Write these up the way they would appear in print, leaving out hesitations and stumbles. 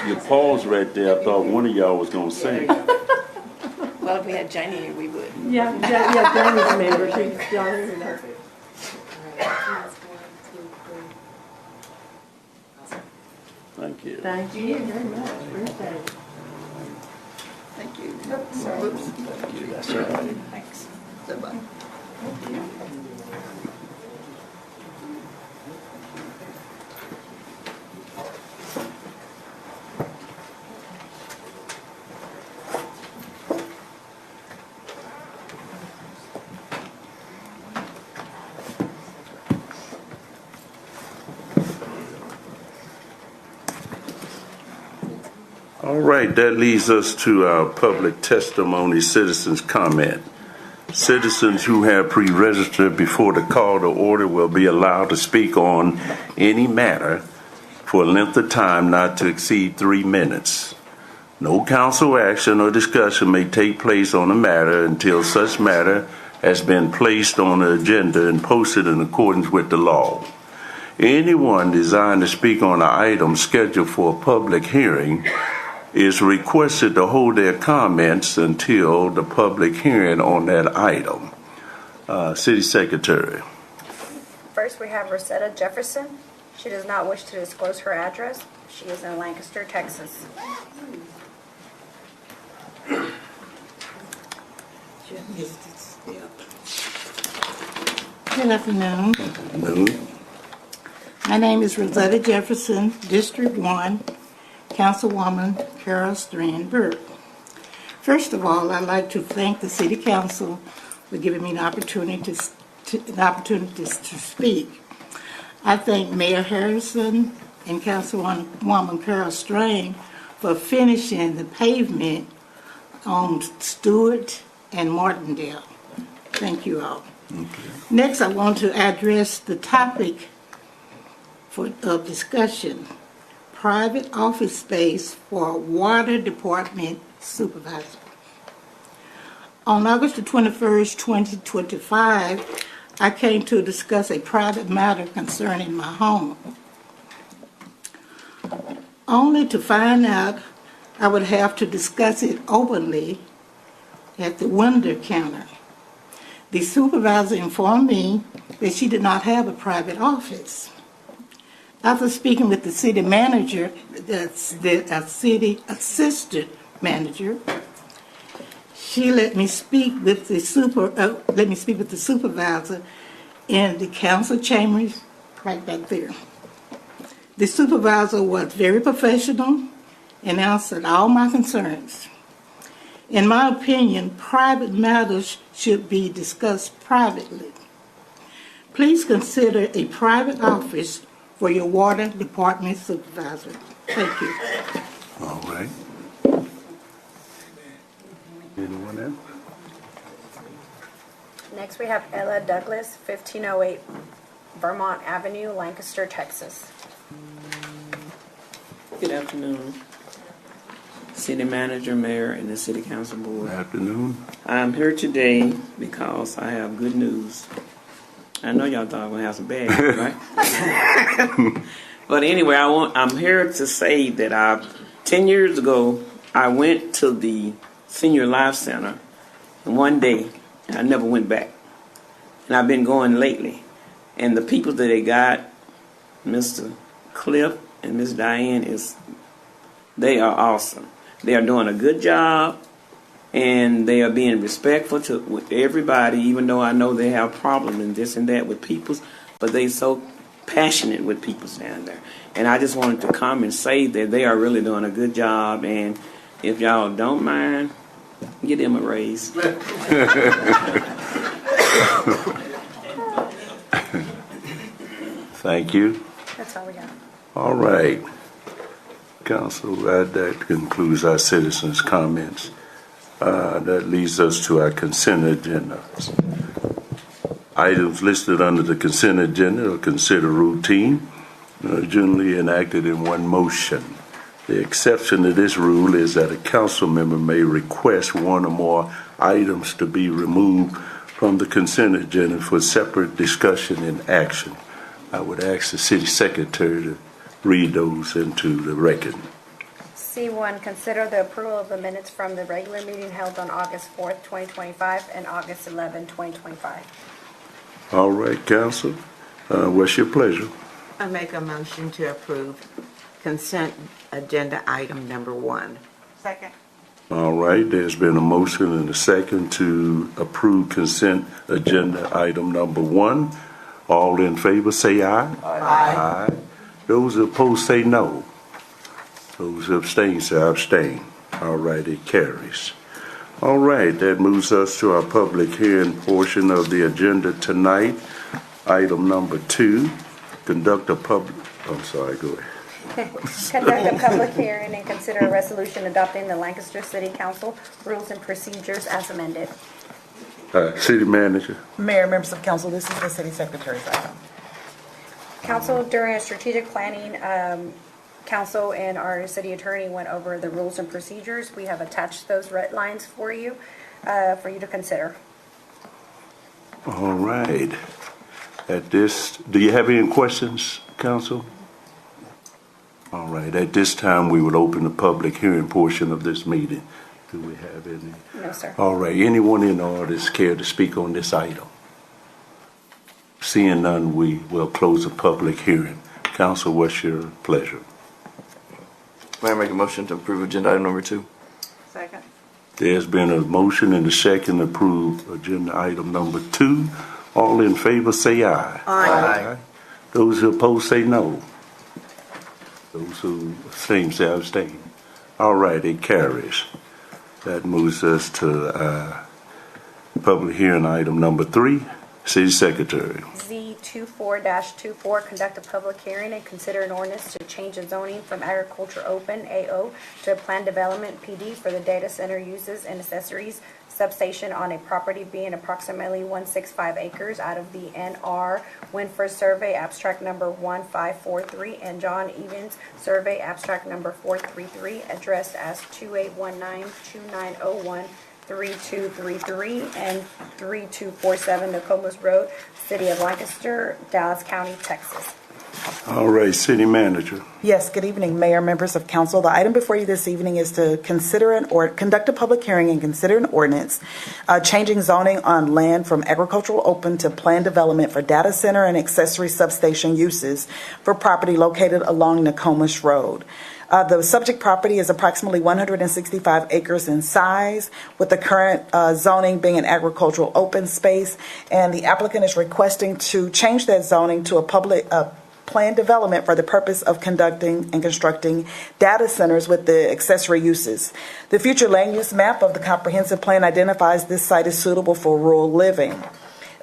Your pause right there, I thought one of y'all was gonna sing. Well, if we had Janie here, we would. Yeah, Jamie's a member. She's Johnny. Thank you. Thank you very much. Appreciate it. Thank you. Oops. Thank you, that's all right. Thanks. Bye-bye. All right, that leads us to our public testimony citizens comment. Citizens who have pre-registered before the call to order will be allowed to speak on any matter for a length of time not to exceed 3 minutes. No council action or discussion may take place on a matter until such matter has been placed on the agenda and posted in accordance with the law. Anyone desiring to speak on an item scheduled for a public hearing is requested to hold their comments until the public hearing on that item. City Secretary. First, we have Rosetta Jefferson. She does not wish to disclose her address. She is in Lancaster, Texas. Good afternoon. My name is Rosetta Jefferson, District 1, Councilwoman Carol Strand Burke. First of all, I'd like to thank the City Council for giving me an opportunity to speak. I thank Mayor Harrison and Councilwoman Carol Strand for finishing the pavement on Stewart and Martindale. Thank you all. Okay. Next, I want to address the topic of discussion: private office space for water department supervisor. On August the 21st, 2025, I came to discuss a private matter concerning my home, only to find out I would have to discuss it openly at the window counter. The supervisor informed me that she did not have a private office. After speaking with the city manager, the city assistant manager, she let me speak with the supervisor in the council chambers right back there. The supervisor was very professional and answered all my concerns. In my opinion, private matters should be discussed privately. Please consider a private office for your water department supervisor. Thank you. All right. Anyone else? Next, we have Ella Douglas, 1508 Vermont Avenue, Lancaster, Texas. Good afternoon, City Manager, Mayor, and the City Council Board. Good afternoon. I'm here today because I have good news. I know y'all thought I was going to have some bad news, right? But anyway, I'm here to say that 10 years ago, I went to the Senior Life Center, and one day, I never went back. And I've been going lately. And the people that they got, Mr. Cliff and Miss Diane, they are awesome. They are doing a good job, and they are being respectful with everybody, even though I know they have problems and this and that with people, but they so passionate with people down there. And I just wanted to come and say that they are really doing a good job, and if y'all don't mind, give them a raise. Thank you. That's all we got. All right. Council, that concludes our citizens' comments. That leads us to our consent agenda. Items listed under the consent agenda are considered routine, generally enacted in one motion. The exception to this rule is that a council member may request one or more items to be removed from the consent agenda for separate discussion and action. I would ask the city secretary to read those into the record. C1, consider the approval of the minutes from the regular meeting held on August 4th, 2025 and August 11, 2025. All right, council, what's your pleasure? I make a motion to approve consent agenda item number 1. Second. All right, there's been a motion and a second to approve consent agenda item number 1. All in favor say aye. Aye. Those opposed say no. Those who abstain say abstain. All right, it carries. All right, that moves us to our public hearing portion of the agenda tonight. Item number 2, conduct a public, I'm sorry, go ahead. Conduct a public hearing and consider a resolution adopting the Lancaster City Council rules and procedures as amended. City manager. Mayor, members of council, this is the city secretary's item. Council, during a strategic planning, council and our city attorney went over the rules and procedures. We have attached those red lines for you to consider. All right. At this, do you have any questions, council? All right, at this time, we would open the public hearing portion of this meeting. Do we have any? No, sir. All right, anyone in the audience care to speak on this item? Seeing none, we will close the public hearing. Council, what's your pleasure? Mayor, make a motion to approve agenda item number 2. Second. There's been a motion and a second to approve agenda item number 2. All in favor say aye. Aye. Those who oppose say no. Those who abstain say abstain. All right, it carries. That moves us to public hearing item number 3. City Secretary. Z24-24, conduct a public hearing and consider an ordinance to change the zoning from agriculture open, AO, to a planned development, PD, for the data center uses and accessories substation on a property being approximately 165 acres out of the NR Winniford Survey Abstract number 1543 and John Eveens Survey Abstract number 433, addressed as 2819-2901, 3233 and 3247 Nokomis Road, City of Lancaster, Dallas County, Texas. All right, City Manager. Yes, good evening, Mayor, members of council. The item before you this evening is to conduct a public hearing and consider an ordinance changing zoning on land from agricultural open to planned development for data center and accessory substation uses for property located along Nokomis Road. The subject property is approximately 165 acres in size, with the current zoning being an agricultural open space, and the applicant is requesting to change that zoning to a planned development for the purpose of conducting and constructing data centers with the accessory uses. The future land use map of the comprehensive plan identifies this site as suitable for rural living.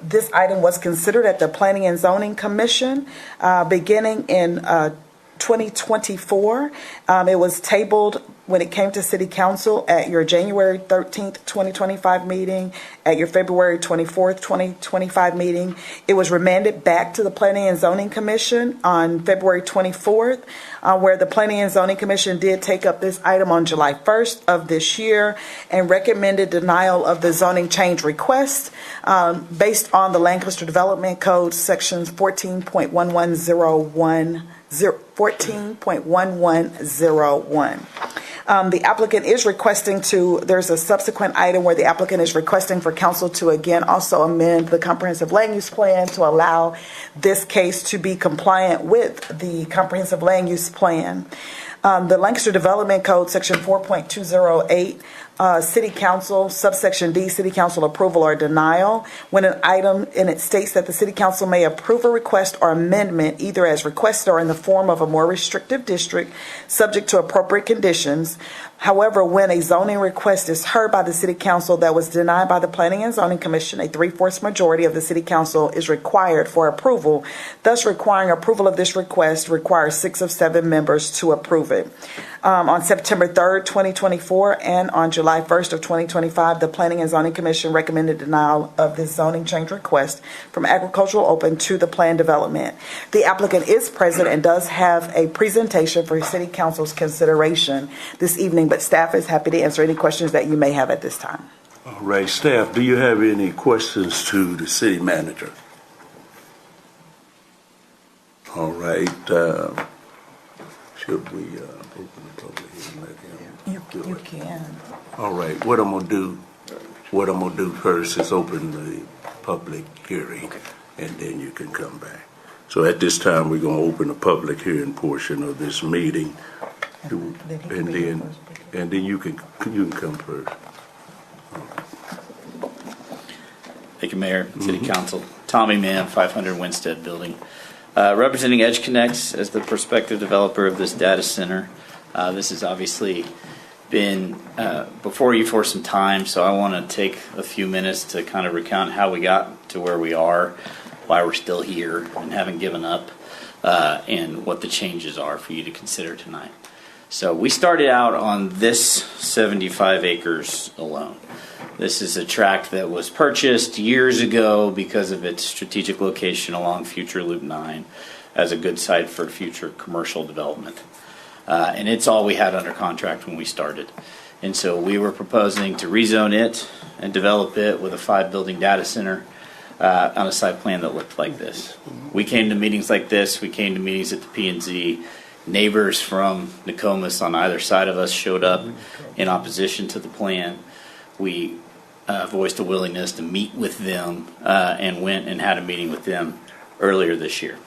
This item was considered at the Planning and Zoning Commission beginning in 2024. It was tabled when it came to City Council at your January 13th, 2025 meeting, at your February 24th, 2025 meeting. It was remanded back to the Planning and Zoning Commission on February 24th, where the Planning and Zoning Commission did take up this item on July 1st of this year and recommended denial of the zoning change request based on the Lancaster Development Code sections 14.1101. The applicant is requesting there's a subsequent item where the applicant is requesting for council to again also amend the comprehensive land use plan to allow this case to be compliant with the comprehensive land use plan. The Lancaster Development Code, section 4.208, City Council, subsection D, City Council approval or denial. When an item, and it states that the City Council may approve a request or amendment either as requested or in the form of a more restrictive district, subject to appropriate conditions. However, when a zoning request is heard by the City Council that was denied by the Planning and Zoning Commission, a 3/4 majority of the City Council is required for approval. Thus, requiring approval of this request requires 6 of 7 members to approve it. On September 3rd, 2024, and on July 1st of 2025, the Planning and Zoning Commission recommended denial of this zoning change request from agricultural open to the planned development. The applicant is present and does have a presentation for City Council's consideration this evening, but staff is happy to answer any questions that you may have at this time. All right, staff, do you have any questions to the City Manager? All right, should we open the public hearing? Let him do You it? can. All right, what I'm gonna do first is open the public hearing, and then you can come back. So at this time, we're gonna open the public hearing portion of this meeting, and then you can come first. Thank you, Mayor, City Council. Tommy Mann, 500 Winstead Building. Representing EdgeConnects as the prospective developer of this data center. This has obviously been before you for some time, so I want to take a few minutes to kind of recount how we got to where we are, why we're still here and haven't given up, and what the changes are for you to consider tonight. So we started out on this 75 acres alone. This is a tract that was purchased years ago because of its strategic location along future Loop 9 as a good site for future commercial development. And it's all we had under contract when we started. And so we were proposing to rezone it and develop it with a 5-building data center on a site plan that looked like this. We came to meetings like this. We came to meetings at the P&Z. Neighbors from Nokomis on either side of us showed up in opposition to the plan. We voiced a willingness to meet with them and went and had a meeting with them earlier this year.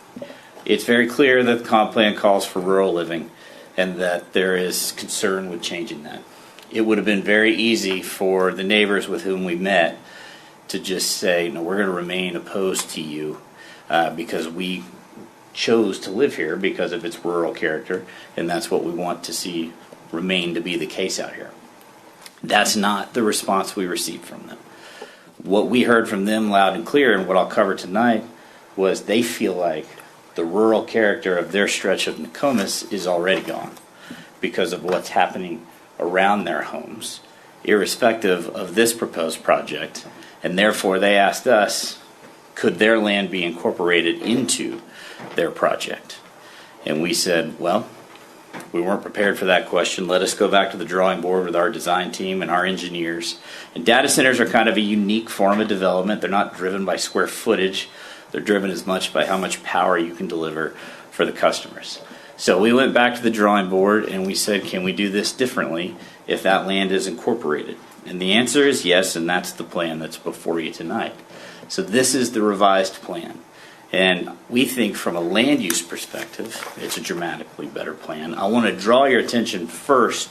It's very clear that the comp plan calls for rural living and that there is concern with changing that. It would have been very easy for the neighbors with whom we met to just say, no, we're going to remain opposed to you because we chose to live here because of its rural character, and that's what we want to see remain to be the case out here. That's not the response we received from them. What we heard from them loud and clear, and what I'll cover tonight, was they feel like the rural character of their stretch of Nokomis is already gone because of what's happening around their homes, irrespective of this proposed project, and therefore they asked us, could their land be incorporated into their project? And we said, well, we weren't prepared for that question. Let us go back to the drawing board with our design team and our engineers. And data centers are kind of a unique form of development. They're not driven by square footage. They're driven as much by how much power you can deliver for the customers. So we went back to the drawing board and we said, can we do this differently if that land is incorporated? And the answer is yes, and that's the plan that's before you tonight. So this is the revised plan. And we think from a land use perspective, it's a dramatically better plan. I want to draw your attention first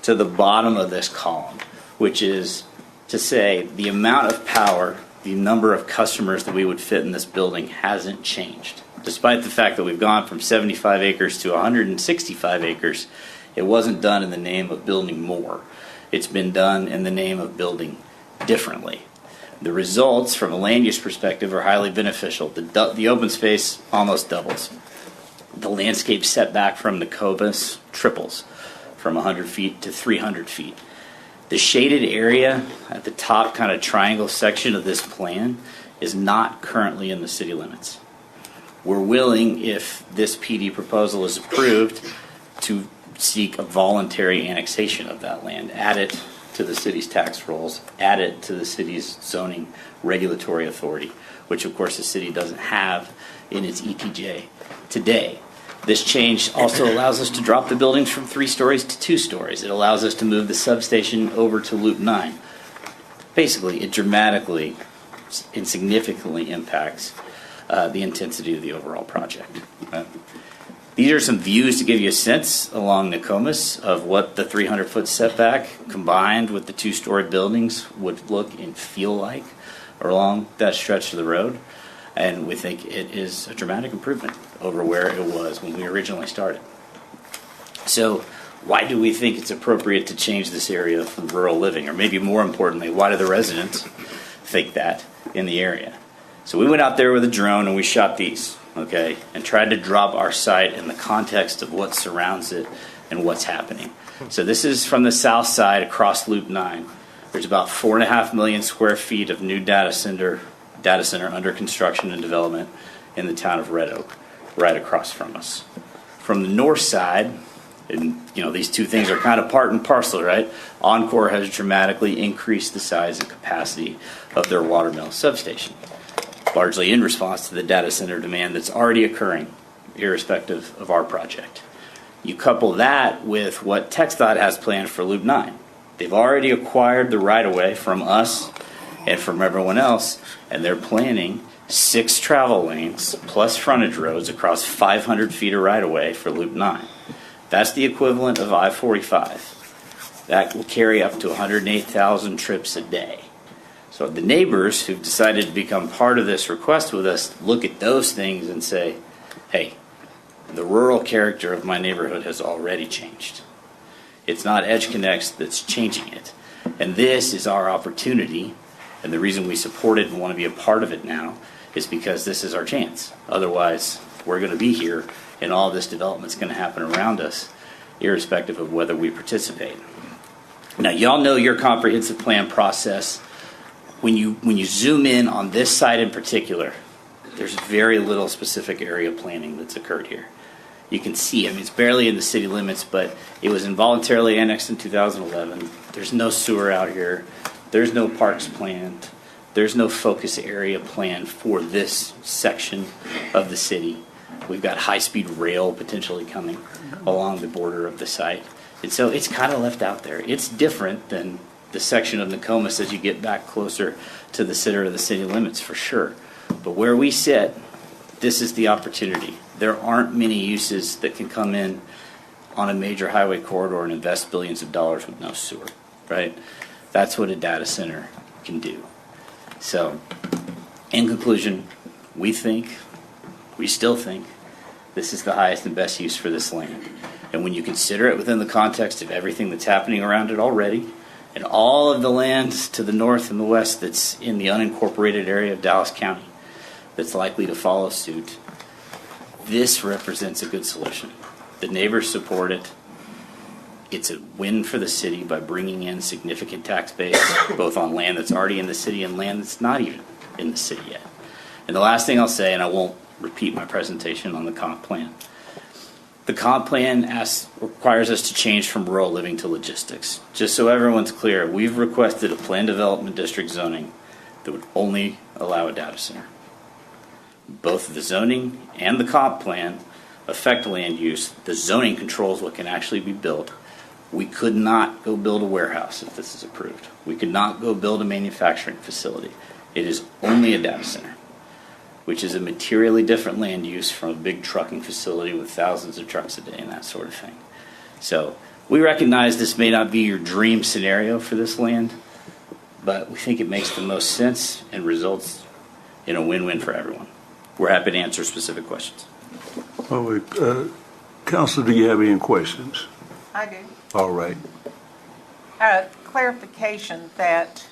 to the bottom of this column, which is to say the amount of power, the number of customers that we would fit in this building hasn't changed. Despite the fact that we've gone from 75 acres to 165 acres, it wasn't done in the name of building more. It's been done in the name of building differently. The results from a land use perspective are highly beneficial. The open space almost doubles. The landscape setback from Nokomis triples from 100 feet to 300 feet. The shaded area at the top kind of triangle section of this plan is not currently in the city limits. We're willing, if this PD proposal is approved, to seek a voluntary annexation of that land, add it to the city's tax rolls, add it to the city's zoning regulatory authority, which of course the city doesn't have in its ETJ today. This change also allows us to drop the buildings from 3 stories to 2 stories. It allows us to move the substation over to Loop 9. Basically, it dramatically and significantly impacts the intensity of the overall project. These are some views to give you a sense along Nokomis of what the 300-foot setback combined with the 2-story buildings would look and feel like along that stretch of the road. And we think it is a dramatic improvement over where it was when we originally started. So why do we think it's appropriate to change this area from rural living? Or maybe more importantly, why do the residents think that in the area? So we went out there with a drone and we shot these. Okay, and tried to drop our site in the context of what surrounds it and what's happening. So this is from the south side across Loop 9. There's about 4.5 million square feet of new data center under construction and development in the town of Red Oak, right across from us. From the north side, and these two things are kind of part and parcel, right? Encore has dramatically increased the size and capacity of their watermill substation, largely in response to the data center demand that's already occurring, irrespective of our project. You couple that with what TxDOT has planned for Loop 9. They've already acquired the right-of-way from us and from everyone else, and they're planning 6 travel lanes plus frontage roads across 500 feet of right-of-way for Loop 9. That's the equivalent of I-45. That will carry up to 108,000 trips a day. So the neighbors who've decided to become part of this request with us look at those things and say, hey, the rural character of my neighborhood has already changed. It's not EdgeConneX that's changing it. And this is our opportunity, and the reason we support it and want to be a part of it now is because this is our chance. Otherwise, we're going to be here, and all this development's going to happen around us, irrespective of whether we participate. Now, y'all know your comprehensive plan process. When you zoom in on this site in particular, there's very little specific area planning that's occurred here. You can see, I mean, it's barely in the city limits, but it was involuntarily annexed in 2011. There's no sewer out here. There's no parks planned. There's no focus area plan for this section of the city. We've got high-speed rail potentially coming along the border of the site. And so it's kind of left out there. It's different than the section of Nokomis as you get back closer to the center of the city limits, for sure. But where we sit, this is the opportunity. There aren't many uses that can come in on a major highway corridor and invest billions of dollars with no sewer, right? That's what a data center can do. So, in conclusion, we still think, this is the highest and best use for this land. And when you consider it within the context of everything that's happening around it already, and all of the land to the north and the west that's in the unincorporated area of Dallas County that's likely to follow suit, this represents a good solution. The neighbors support it. It's a win for the city by bringing in significant tax base, both on land that's already in the city and land that's not even in the city yet. And the last thing I'll say, and I won't repeat my presentation on the comp plan, the comp plan requires us to change from rural living to logistics. Just so everyone's clear, we've requested a planned development district zoning that would only allow a data center. Both the zoning and the comp plan affect land use. The zoning controls what can actually be built. We could not go build a warehouse if this is approved. We could not go build a manufacturing facility. It is only a data center, which is a materially different land use from a big trucking facility with thousands of trucks a day and that sort of thing. So we recognize this may not be your dream scenario for this land, but we think it makes the most sense and results in a win-win for everyone. We're happy to answer specific questions. Council, do you have any questions? I do. All right. Clarification that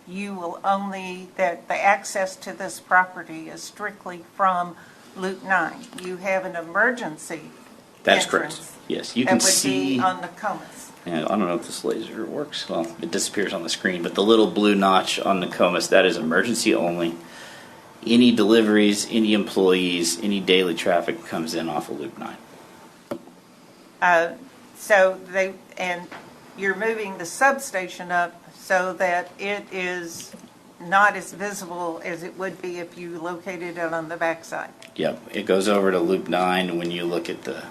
you will only, that the access to this property is strictly from Loop 9. You have an emergency That's entrance correct. Yes, you can see. That would be on Nokomis. Yeah, I don't know if this laser works. Well, it disappears on the screen, but the little blue notch on Nokomis, that is emergency only. Any deliveries, any employees, any daily traffic comes in off of Loop 9. And you're moving the substation up so that it is not as visible as it would be if you located it on the backside. Yep, it goes over to Loop 9, and when you look at the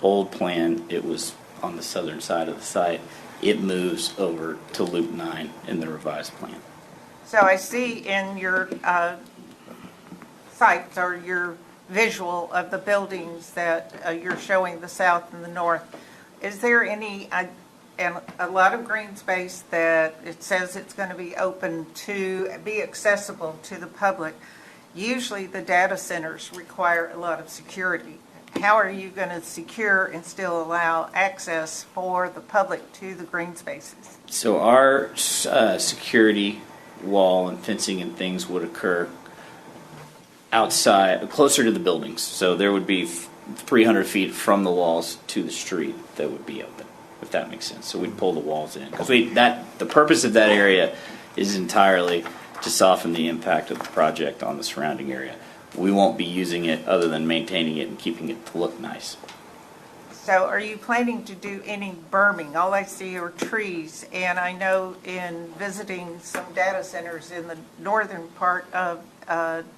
old plan, it was on the southern side of the site. It moves over to Loop 9 in the revised plan. So I see in your sites or your visual of the buildings that you're showing the south and the north. Is there any, and a lot of green space that it says it's going to be open to be accessible to the public? Usually the data centers require a lot of security. How are you going to secure and still allow access for the public to the green spaces? So our security wall and fencing and things would occur outside, closer to the buildings. So there would be 300 feet from the walls to the street that would be open, if that makes sense. So we'd pull the walls in. Because the purpose of that area is entirely to soften the impact of the project on the surrounding area. We won't be using it other than maintaining it and keeping it to look nice. So are you planning to do any berming? All I see are trees, and I know in visiting some data centers in the northern part of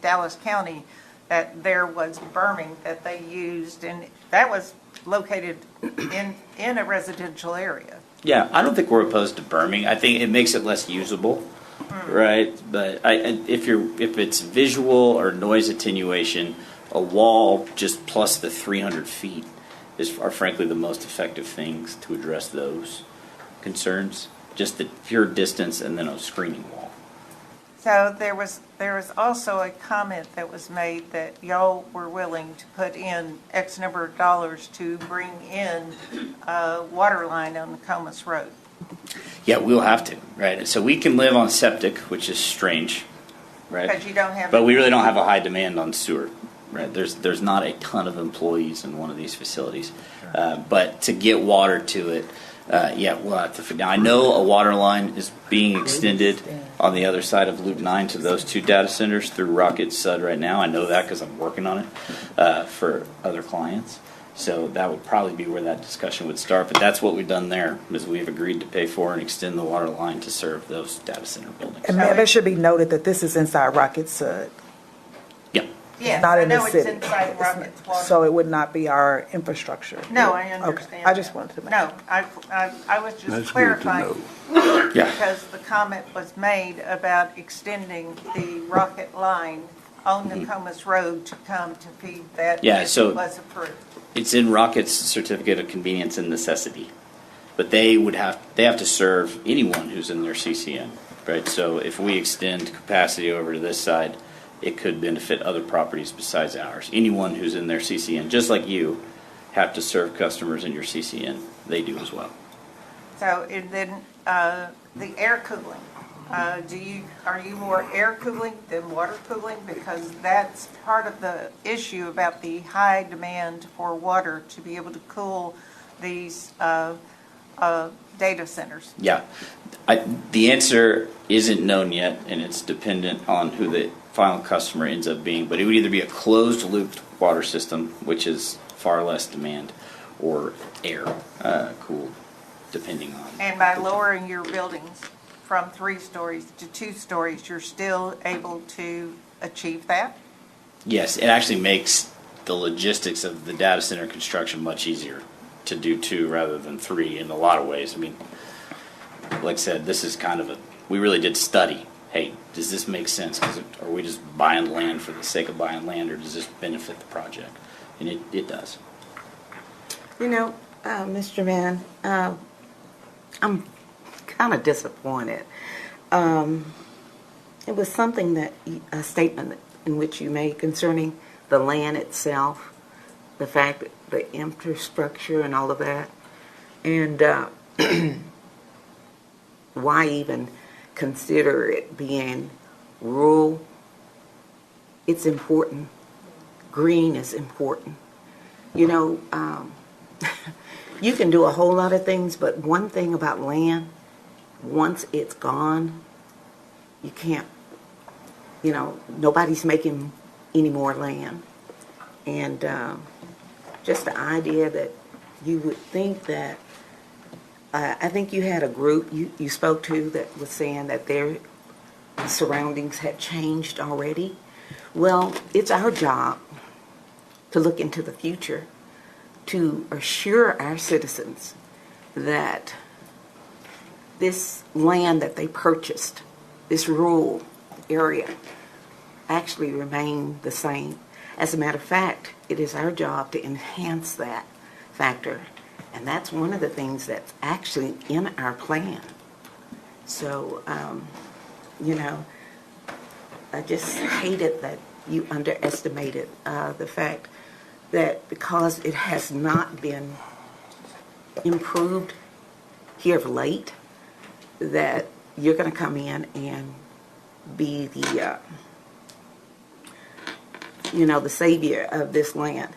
Dallas County that there was berming that they used, and that was located in a residential area. Yeah, I don't think we're opposed to berming. I think it makes it less usable, right? But if it's visual or noise attenuation, a wall just plus the 300 feet are frankly the most effective things to address those concerns. Just the pure distance and then a screening wall. So there was also a comment that was made that y'all were willing to put in X number of dollars to bring in a water line on Nokomis Road. Yeah, we'll have to, right? So we can live on septic, which is strange, right? Because you don't have. But we really don't have a high demand on sewer, right? There's not a ton of employees in one of these facilities, but to get water to it, yeah, we'll have to figure. Now I know a water line is being extended on the other side of Loop 9 to those two data centers through Rocket Sud right now. I know that because I'm working on it for other clients. So that would probably be where that discussion would start. But that's what we've done there, is we've agreed to pay for and extend the water line to serve those data center buildings. And it should be noted that this is inside Rocket Sud, Yeah. Yes, not I in the know it's city. inside Rocket's water. So it would not be our infrastructure. No, I Okay, understand. I just wanted to make. No, I was just That's good to clarifying. know. Yeah. Because the comment was made about extending the rocket line on Nokomis Road to come to feed that. Yeah, if so- it was approved. It's in Rocket's certificate of convenience and necessity, but they have to serve anyone who's in their CCN, right? So if we extend capacity over to this side, it could benefit other properties besides ours. Anyone who's in their CCN, just like you, have to serve customers in your CCN. They do as well. So, and then the air cooling, are you more air cooling than water cooling? Because that's part of the issue about the high demand for water to be able to cool these data centers. Yeah, the answer isn't known yet, and it's dependent on who the final customer ends up being. But it would either be a closed loop water system, which is far less demand, or air cooled, depending on. And by lowering your buildings from 3 stories to 2 stories, you're still able to achieve that? Yes, it actually makes the logistics of the data center construction much easier to do 2 rather than 3 in a lot of ways. I mean, like I said, this is kind of we really did study. Hey, does this make sense? Are we just buying land for the sake of buying land, or does this benefit the project? And it does. You know, Mr. Mann, I'm kind of disappointed. It was something a statement in which you made concerning the land itself, the fact that the infrastructure and all of that, and why even consider it being rural. It's important. Green is important. You know, you can do a whole lot of things, but one thing about land, once it's gone, you can't, nobody's making any more land. And just the idea that you would think that, I think you had a group you spoke to that was saying that their surroundings had changed already. Well, it's our job to look into the future, to assure our citizens that this land that they purchased, this rural area, actually remain the same. As a matter of fact, it is our job to enhance that factor. And that's one of the things that's actually in our plan. So, I just hated that you underestimated the fact that because it has not been improved here of late, that you're going to come in and be the, the savior of this land.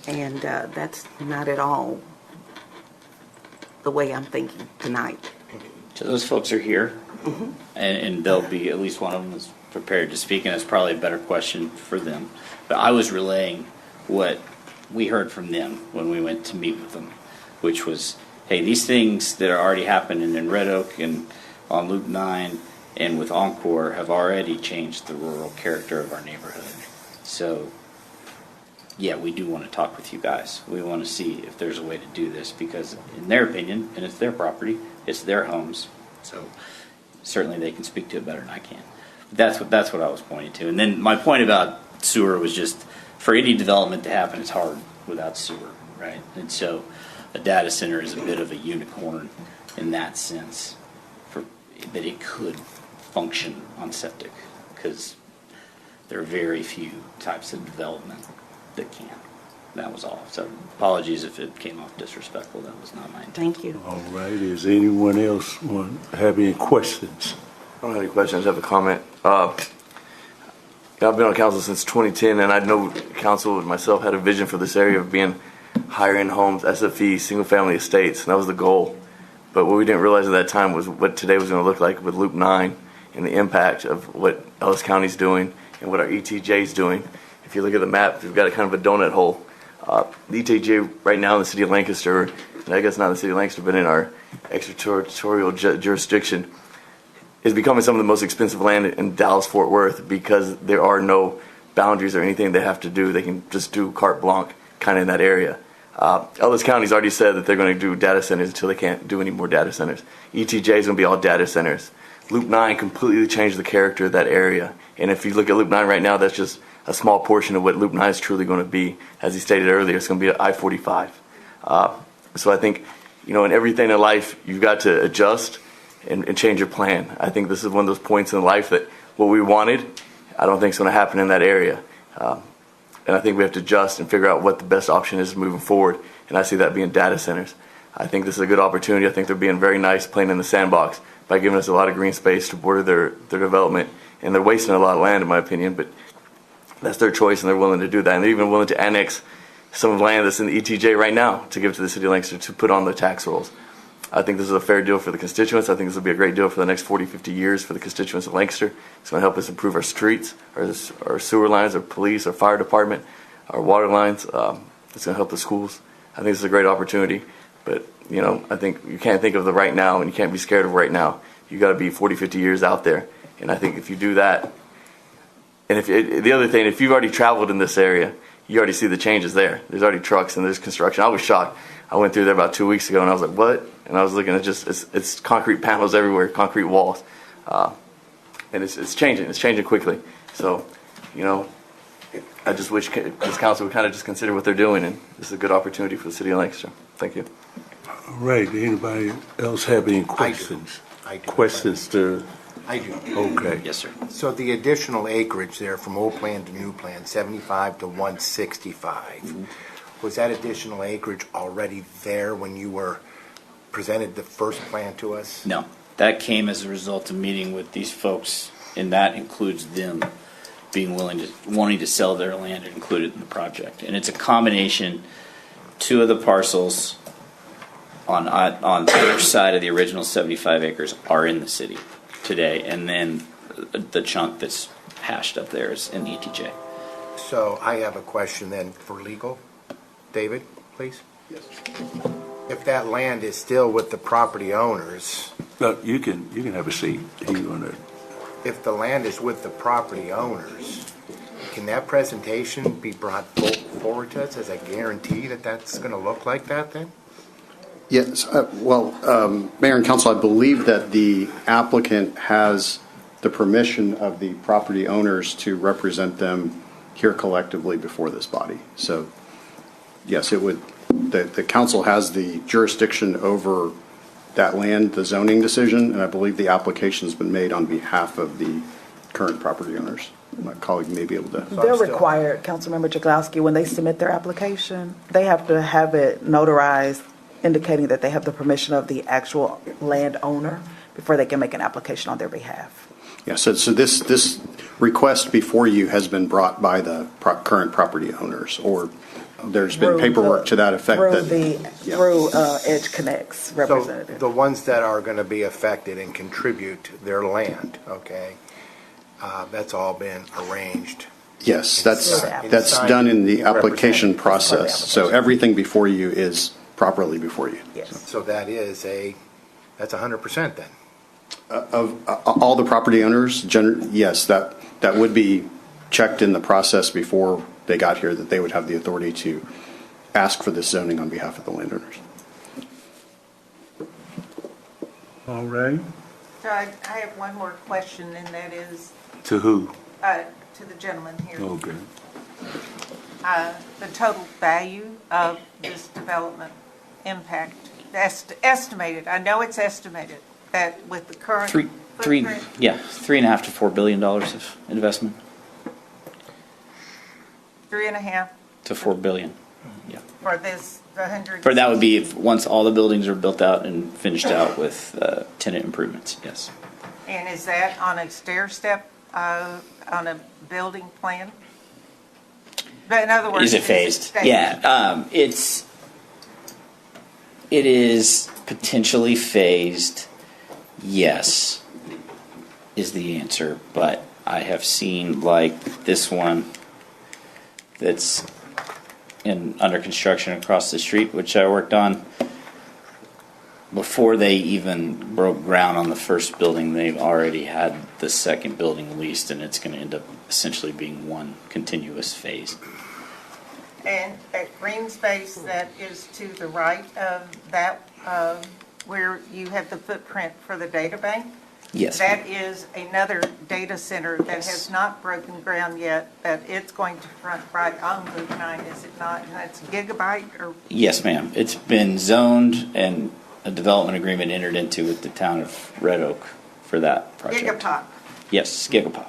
And that's not at all the way I'm thinking tonight. So those folks are here, and they'll be, at least one of them is prepared to speak, and it's probably a better question for them. But I was relaying what we heard from them when we went to meet with them, which was, hey, these things that are already happening in Red Oak and on Loop 9 and with Encore have already changed the rural character of our neighborhood. So yeah, we do want to talk with you guys. We want to see if there's a way to do this because in their opinion, and it's their property, it's their homes. So certainly they can speak to it better than I can. That's what I was pointing to. And then my point about sewer was just for any development to happen, it's hard without sewer, right? And so a data center is a bit of a unicorn in that sense, for that it could function on septic because there are very few types of development that can. That was all. So apologies if it came off disrespectful. That was not my intent. Thank you. All right, is anyone else have any questions? I don't have any questions. I have a comment. I've been on council since 2010, and I know council and myself had a vision for this area of being higher end homes, SFE, single family estates, and that was the goal. But what we didn't realize at that time was what today was going to look like with Loop 9 and the impact of what Ellis County's doing and what our ETJ's doing. If you look at the map, we've got a kind of a donut hole. The ETJ right now in the city of Lancaster, and I guess not in the city of Lancaster, but in our extraterritorial jurisdiction, is becoming some of the most expensive land in Dallas-Fort Worth because there are no boundaries or anything they have to do. They can just do carte blanche kind of in that area. Ellis County's already said that they're going to do data centers until they can't do any more data centers. ETJ is going to be all data centers. Loop 9 completely changed the character of that area. And if you look at Loop 9 right now, that's just a small portion of what Loop 9 is truly going to be. As he stated earlier, it's going to be an I-45. So I think, in everything in life, you've got to adjust and change your plan. I think this is one of those points in life that what we wanted, I don't think it's going to happen in that area. And I think we have to adjust and figure out what the best option is moving forward. And I see that being data centers. I think this is a good opportunity. I think they're being very nice playing in the sandbox by giving us a lot of green space to border their development. And they're wasting a lot of land, in my opinion, but that's their choice, and they're willing to do that. And they're even willing to annex some of the land that's in the ETJ right now to give to the city of Lancaster to put on the tax rolls. I think this is a fair deal for the constituents. I think this will be a great deal for the next 40, 50 years for the constituents of Lancaster. It's going to help us improve our streets, our sewer lines, our police, our fire department, our water lines. It's going to help the schools. I think this is a great opportunity. But, I think you can't think of the right now, and you can't be scared of right now. You got to be 40, 50 years out there. And I think if you do that, and the other thing, if you've already traveled in this area, you already see the changes there. There's already trucks and there's construction. I was shocked. I went through there about 2 weeks ago, and I was like, what? And I was looking at it's concrete panels everywhere, concrete walls. And it's changing. It's changing quickly. So, I just wish this council would kind of just consider what they're doing, and this is a good opportunity for the city of Lancaster. Thank you. All right, anybody else have any questions? I do. Questions to... I do. Okay. Yes, sir. So the additional acreage there from old plan to new plan, 75 to 165, was that additional acreage already there when you were presented the first plan to us? No, that came as a result of meeting with these folks, and that includes them being wanting to sell their land and include it in the project. And it's a combination. Two of the parcels on either side of the original 75 acres are in the city today, and then the chunk that's hashed up there is in the ETJ. So I have a question then for legal. David, please. Yes. If that land is still with the property owners, You can have a seat. if the land is with the property owners, can that presentation be brought forward to us as a guarantee that that's going to look like that then? Yes, Mayor and Council, I believe that the applicant has the permission of the property owners to represent them here collectively before this body. So, yes, it would. The council has the jurisdiction over that land, the zoning decision, and I believe the application has been made on behalf of the current property owners. My colleague may be able to. They're required, Councilmember Jaglowski, when they submit their application, they have to have it notarized indicating that they have the permission of the actual landowner before they can make an application on their behalf. Yeah, so this request before you has been brought by the current property owners, or there's been paperwork to that effect. So Through Edge Connect's representative. the ones that are going to be affected and contribute their land, okay, that's all been arranged. Yes, that's done in the application process. So everything before you is properly before you. Yes. So that's 100% then? Of all the property owners, yes, that would be checked in the process before they got here, that they would have the authority to ask for this zoning on behalf of the landowners. All right. So I have one more question, and that is To who? to the gentleman here. Okay. The total value of this development impact, estimated, I know it's estimated, that with the current Three, footprint, $3.5 to $4 billion of investment 3.5 to $4 billion. Yeah. for this, the 100. For that would be if, once all the buildings are built out and finished out with tenant improvements. Yes. And is that on a stair step, on a building plan? But in other words. Is it phased? staged? Yeah. It is potentially phased. Yes, is the answer. But I have seen like this one that's under construction across the street, which I worked on. Before they even broke ground on the first building, they've already had the second building leased, and it's going to end up essentially being one continuous phase. And that green space that is to the right of that, where you have the footprint for the data bank? Yes. That is another data center that has not broken ground yet, that it's going to front right on Loop 9, is it not? And that's Gigabyte or? Yes, ma'am. It's been zoned and a development agreement entered into with the town of Red Oak for that project. Gigapop. Yes, Gigapop.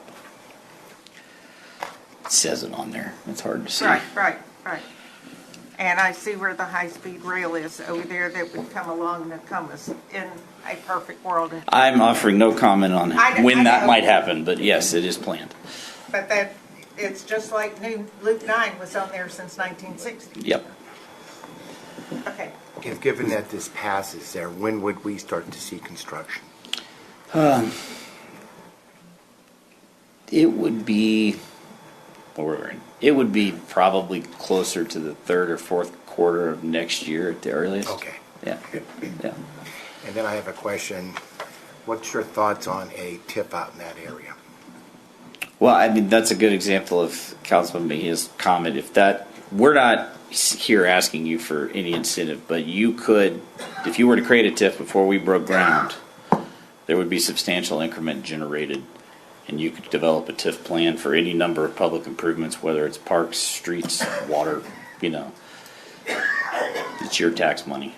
It says it on there. It's hard to see. Right. And I see where the high-speed rail is over there that would come along Nokomis in a perfect world. I'm offering no comment on I when that know. might happen, but yes, it is planned. But that, it's just like new Loop 9 was on there since 1960. Yep. Okay. Given that this passes there, when would we start to see construction? It would be, it would be probably closer to the third or fourth quarter of next year at the earliest. Okay. Yeah. And then I have a question. What's your thoughts on a tip out in that area? Well, I mean, that's a good example of Councilman Mejia's comment. If that, we're not here asking you for any incentive, but you could, if you were to create a TIF before we broke ground, there would be substantial increment generated, and you could develop a TIF plan for any number of public improvements, whether it's parks, streets, water, it's your tax money.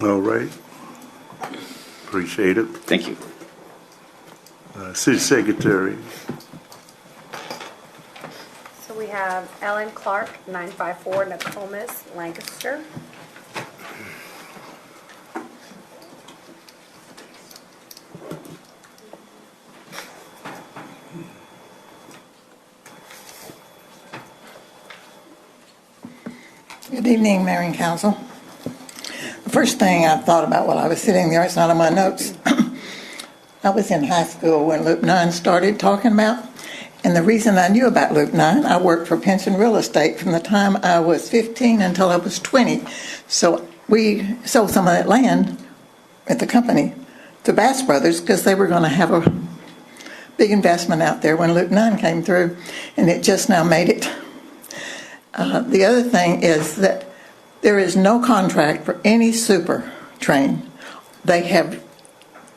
All right. Appreciate it. Thank you. City Secretary. So we have Ellen Clark, 954 Nokomis, Lancaster. Good evening, Mayor and Council. The first thing I thought about while I was sitting there, it's not on my notes. I was in high school when Loop 9 started talking about, and the reason I knew about Loop 9, I worked for Pension Real Estate from the time I was 15 until I was 20. So we sold some of that land at the company to Bass Brothers because they were going to have a big investment out there when Loop 9 came through, and it just now made it. The other thing is that there is no contract for any super train. They have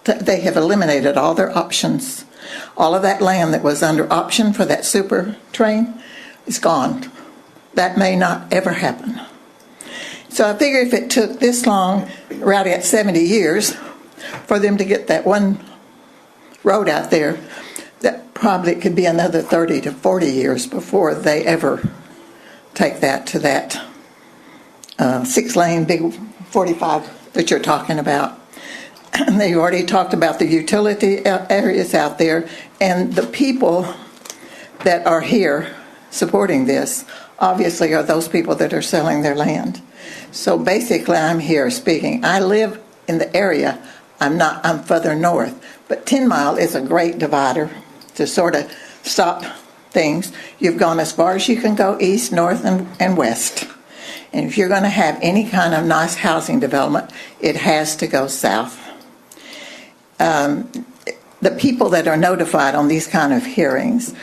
eliminated all their options. All of that land that was under option for that super train is gone. That may not ever happen. So I figure if it took this long, right at 70 years, for them to get that one road out there, that probably could be another 30 to 40 years before they ever take that to that 6-lane big 45 that you're talking about. And they already talked about the utility areas out there, and the people that are here supporting this obviously are those people that are selling their land. So basically I'm here speaking. I live in the area. I'm further north, but 10 Mile is a great divider to sort of stop things. You've gone as far as you can go east, north, and west. And if you're going to have any kind of nice housing development, it has to go south. the people that are notified on these kind of hearings,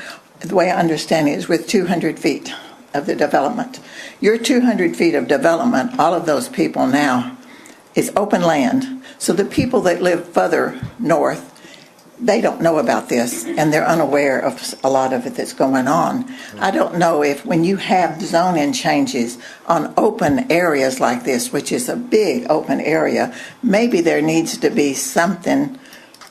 the way I understand it is with 200 feet of the development. Your 200 feet of development, all of those people now, is open land. So the people that live further north, they don't know about this, and they're unaware of a lot of it that's going on. I don't know if when you have zoning changes on open areas like this, which is a big open area, maybe there needs to be something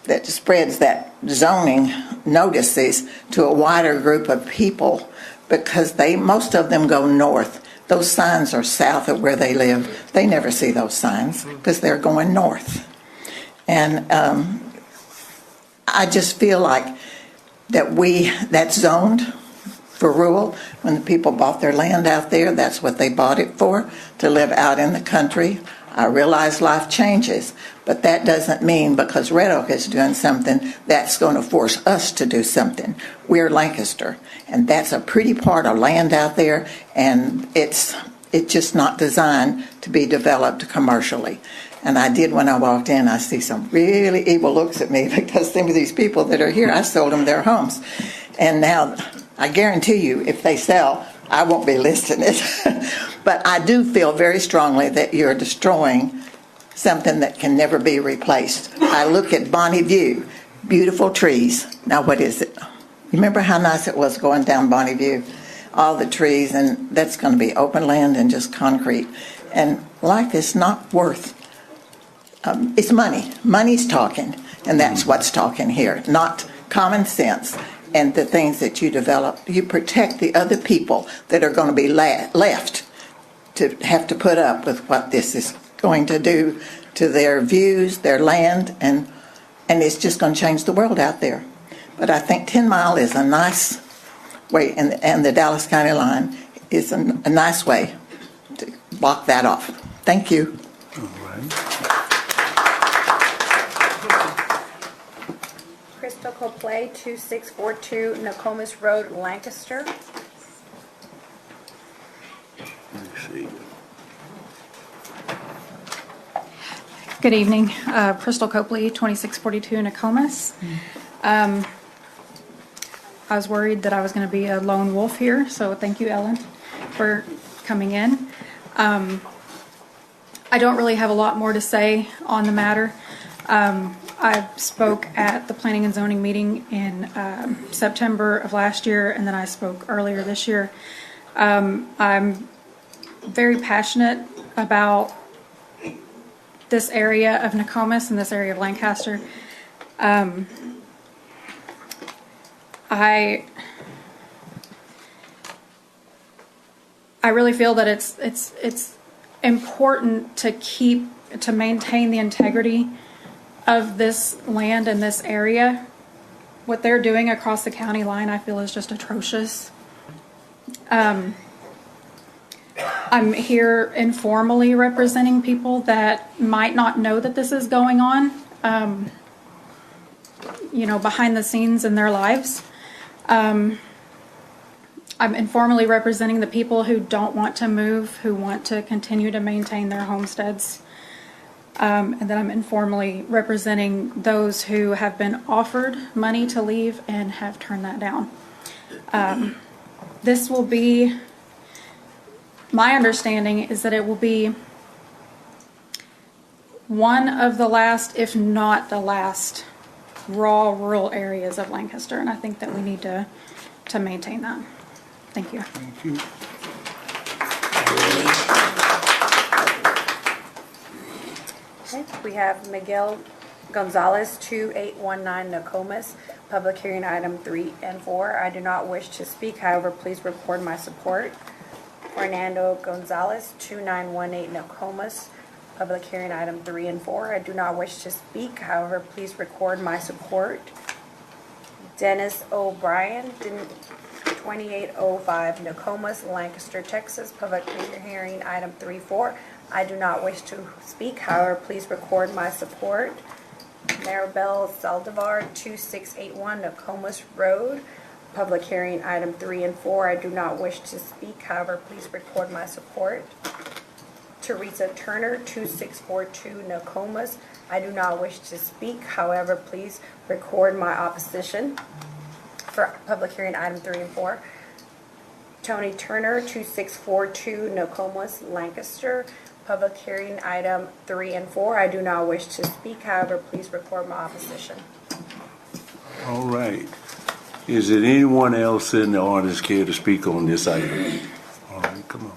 that spreads that zoning notices to a wider group of people, because most of them go north. Those signs are south of where they live. They never see those signs because they're going north. And I just feel like that's zoned for rural. When the people bought their land out there, that's what they bought it for, to live out in the country. I realize life changes, but that doesn't mean because Red Oak is doing something, that's going to force us to do something. We're Lancaster, and that's a pretty part of land out there, and it's just not designed to be developed commercially. And I did, when I walked in, I see some really evil looks at me because some of these people that are here, I sold them their homes. And now, I guarantee you, if they sell, I won't be listing it. But I do feel very strongly that you're destroying something that can never be replaced. I look at Bonnie View, beautiful trees. Now what is it? You remember how nice it was going down Bonnie View? All the trees, and that's going to be open land and just concrete. And life is not worth, it's money. Money's talking, and that's what's talking here, not common sense. And the things that you develop, you protect the other people that are going to be left to have to put up with what this is going to do to their views, their land, and it's just going to change the world out there. But I think 10 Mile is a nice way, and the Dallas County line is a nice way to block that off. Thank you. All right. Crystal Copley, 2642 Nokomis Road, Lancaster. Let's see. Good evening. Crystal Copley, 2642 Nokomis. I was worried that I was going to be a lone wolf here, so thank you, Ellen, for coming in. I don't really have a lot more to say on the matter. I spoke at the Planning and Zoning meeting in September of last year, and then I spoke earlier this year. I'm very passionate about this area of Nokomis and this area of Lancaster. I really feel that it's important to maintain the integrity of this land and this area. What they're doing across the county line, I feel, is just atrocious. I'm here informally representing people that might not know that this is going on, behind the scenes in their lives. I'm informally representing the people who don't want to move, who want to continue to maintain their homesteads. And then I'm informally representing those who have been offered money to leave and have turned that down. This will be, my understanding is that it will be one of the last, if not the last, raw rural areas of Lancaster, and I think that we need to maintain that. Thank you. Thank you. Okay, we have Miguel Gonzalez, 2819 Nokomis, public hearing item 3 and 4. I do not wish to speak, however, please record my support. Fernando Gonzalez, 2918 Nokomis, public hearing item 3 and 4. I do not wish to speak, however, please record my support. Dennis O'Brien, 2805 Nokomis, Lancaster, Texas, public hearing item 3-4. I do not wish to speak, however, please record my support. Maribel Saldivar, 2681 Nokomis Road, public hearing item 3 and 4. I do not wish to speak, however, please record my support. Teresa Turner, 2642 Nokomis. I do not wish to speak. However, please record my opposition for public hearing item 3 and 4. Tony Turner, 2642 Nokomis, Lancaster. Public hearing item 3 and 4. I do not wish to speak. However, please record my opposition. All right. Is there anyone else in the audience care to speak on this item? All right, come on.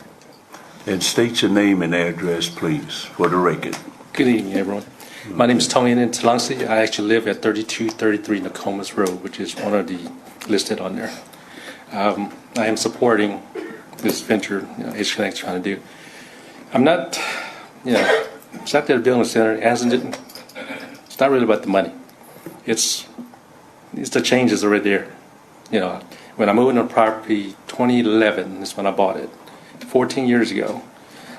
And state your name and address, please, for the record. Good evening, everyone. My name is Tony Nantalangsi. I actually live at 3233 Nokomis Road, which is one of the listed on there. I am supporting this venture, Edge Connect's trying to do. I'm not, it's not that a building center. It's not really about the money. It's the changes already there. When I moved on property 2011 is when I bought it. 14 years ago,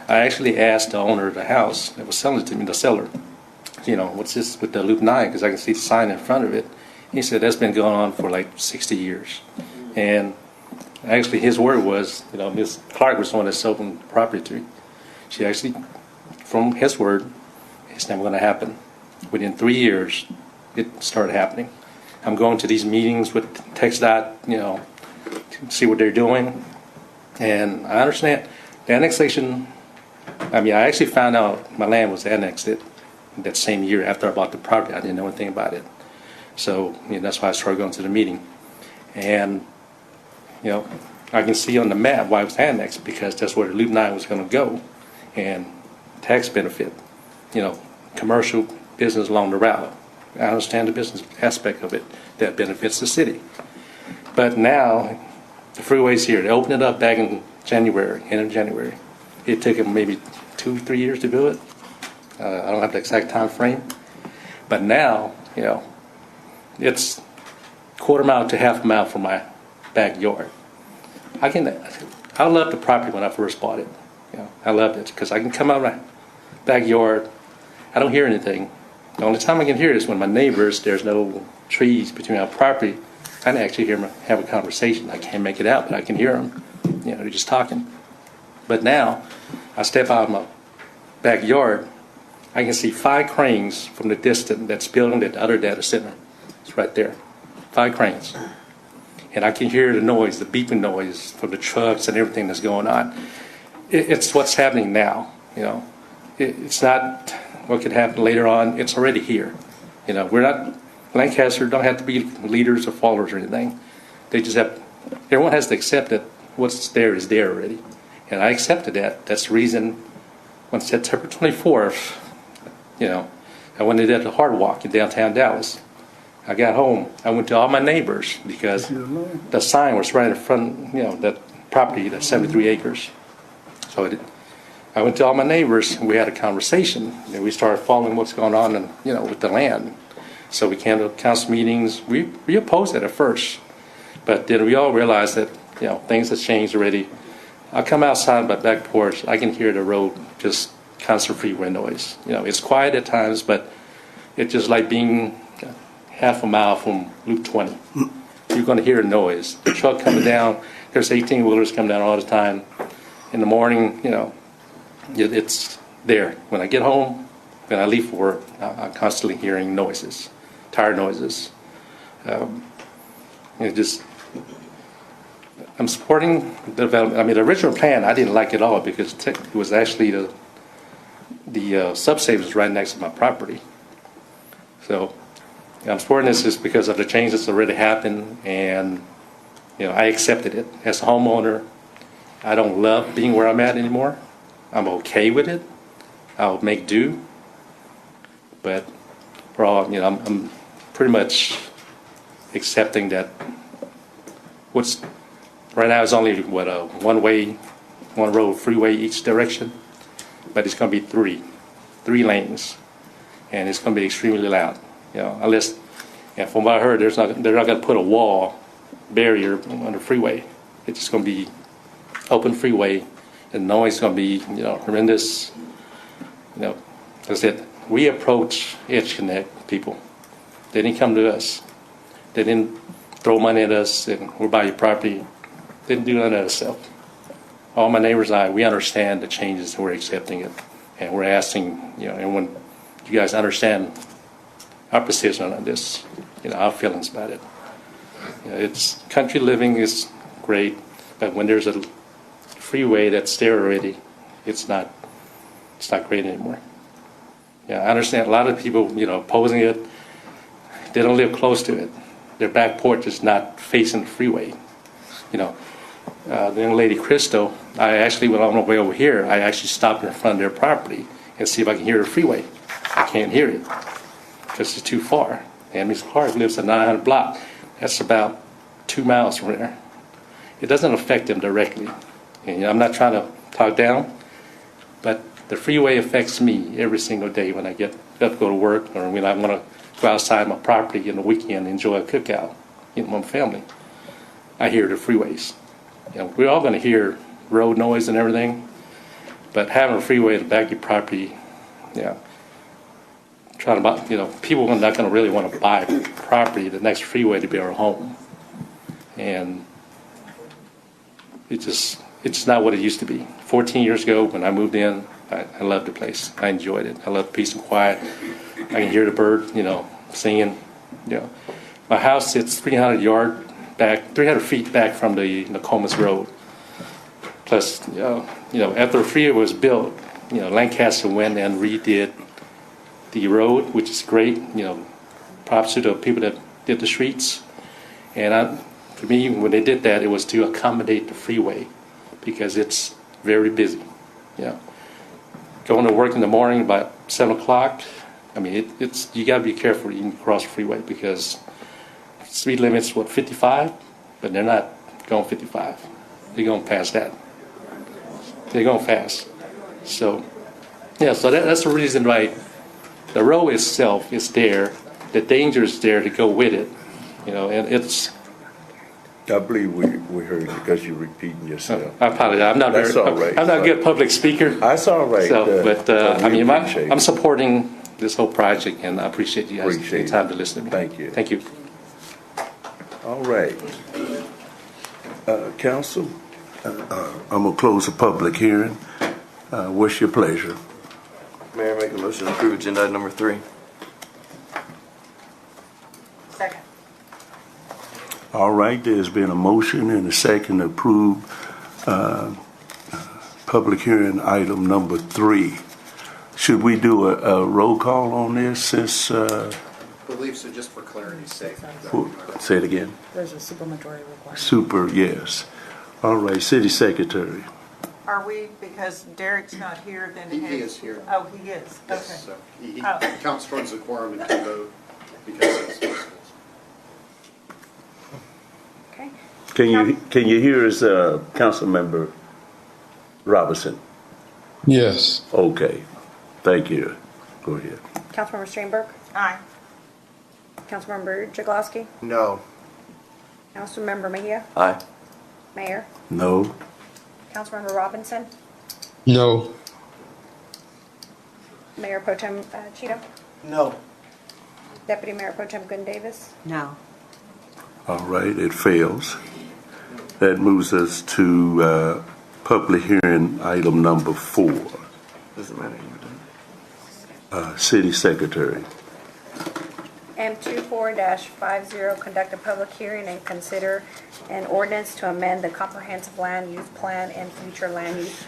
I actually asked the owner of the house that was selling it to me, the seller, what's this with the Loop 9? Because I can see the sign in front of it. He said that's been going on for like 60 years. And actually his word was, Ms. Clark was the one that sold the property to me. She actually, from his word, it's never going to happen. Within 3 years, it started happening. I'm going to these meetings with TxDOT, to see what they're doing. And I understand the annexation. I actually found out my land was annexed that same year after I bought the property. I didn't know anything about it. So, that's why I started going to the meeting. And, I can see on the map why it was annexed, because that's where the Loop 9 was going to go. And tax benefit, commercial business along the route. I understand the business aspect of it that benefits the city. But now, the freeway's here. They opened it up back in January, end of January. It took them maybe 2-3 years to build it. I don't have the exact time frame. But now, it's quarter mile to half a mile from my backyard. I loved the property when I first bought it. I loved it because I can come out my backyard. I don't hear anything. The only time I can hear is when my neighbors, there's no trees between our property. I can actually hear them have a conversation. I can't make it out, but I can hear them. They're just talking. But now, I step out of my backyard, I can see 5 cranes from the distance that's building that other data center. It's right there. 5 cranes. And I can hear the noise, the beeping noise from the trucks and everything that's going on. It's what's happening now. It's not what could happen later on. It's already here. We're not, Lancaster don't have to be leaders or followers or anything. They just have, everyone has to accept that what's there is there already. And I accepted that. That's the reason when September 24th, I went to the Hard Walk in downtown Dallas. I got home. I went to all my neighbors because the sign was right in front, that property, that 73 acres. So I went to all my neighbors, and we had a conversation, and we started following what's going on, with the land. So we came to council meetings. We opposed it at first, but then we all realized that things have changed already. I come outside my back porch, I can hear the road, just constant freeway noise. It's quiet at times, but it's just like being half a mile from Loop 20. You're going to hear a noise. The truck coming down. There's 18-wheelers coming down all the time. In the morning, it's there. When I get home, when I leave for work, I'm constantly hearing noises, tire noises. I'm supporting the development. The original plan, I didn't like it all because it was actually the substation was right next to my property. So I'm supporting this just because of the changes that already happened, and I accepted it. As a homeowner, I don't love being where I'm at anymore. I'm okay with it. I'll make do. But for all, I'm pretty much accepting that what's right now is only a one road freeway each direction, but it's going to be three lanes, and it's going to be extremely loud. Unless, and from what I heard, they're not going to put a wall barrier on the freeway. It's just going to be open freeway, and the noise is going to be horrendous. As I said, we approach Edge Connect people. They didn't come to us. They didn't throw money at us and we'll buy your property. They didn't do none of that stuff. all my neighbors and I, we understand the changes, and we're accepting it. And we're asking, and when you guys understand our position on this, our feelings about it. It's country living is great, but when there's a freeway that's there already, it's not great anymore. I understand a lot of people, opposing it. They don't live close to it. Their back porch is not facing the freeway. The young lady, Crystal, I actually, when on my way over here, I actually stopped in front of their property and see if I can hear the freeway. I can't hear it because it's too far. And Ms. Clark lives at 900 block. That's about 2 miles from there. It doesn't affect them directly. And I'm not trying to talk down, but the freeway affects me every single day when I get up to go to work or when I want to go outside my property in the weekend and enjoy a cookout with my family. I hear the freeways. We're all going to hear road noise and everything, but having a freeway at the back of your property, trying to buy, people are not going to really want to buy property, the next freeway to be our home. And it's not what it used to be. 14 years ago when I moved in, I loved the place. I enjoyed it. I love peace and quiet. I can hear the bird, singing. My house sits 300 feet back from the Nokomis Road. Plus, after the freeway was built, Lancaster went and redid the road, which is great. Props to the people that did the streets. And for me, when they did that, it was to accommodate the freeway because it's very busy. Going to work in the morning about 7 o'clock. I mean, you got to be careful when you cross the freeway because speed limit's 55, but they're not going 55. They're going past that. They're going fast. So that's the reason why the road itself is there. The danger is there to go with it. And it's. I believe we heard you because you're repeating yourself. I apologize. I'm not a good public speaker. That's all right. I'm supporting this whole project, and I appreciate you guys taking time to listen to me. Thank you. Thank you. All right. Council, I'm going to close the public hearing. What's your pleasure? Mayor, make a motion to approve agenda item number 3. Second. All right, there's been a motion and a second to approve public hearing item number 3. Should we do a roll call on this since... I believe so, just for clarity's sake. Say it again. There's a supermajority requirement. Super, yes. All right, City Secretary. Are we, because Derek's not here, then... He is here. Oh, he is, okay. Yes, so he counts towards the quorum and can vote because it's possible. Okay. Can you hear us, Council Member Robinson? Yes. Okay. Thank you. Go ahead. Councilmember Steenberg? Aye. Councilmember Jaglowski? No. Councilmember Mejia? Aye. Mayor? No. Councilmember Robinson? No. Mayor Pro Tem Cheatham? No. Deputy Mayor Pro Tem Gunn Davis? No. All right, it fails. That moves us to public hearing item number 4. Doesn't matter. City Secretary. M24-50, conduct a public hearing and consider an ordinance to amend the comprehensive land use plan and future land use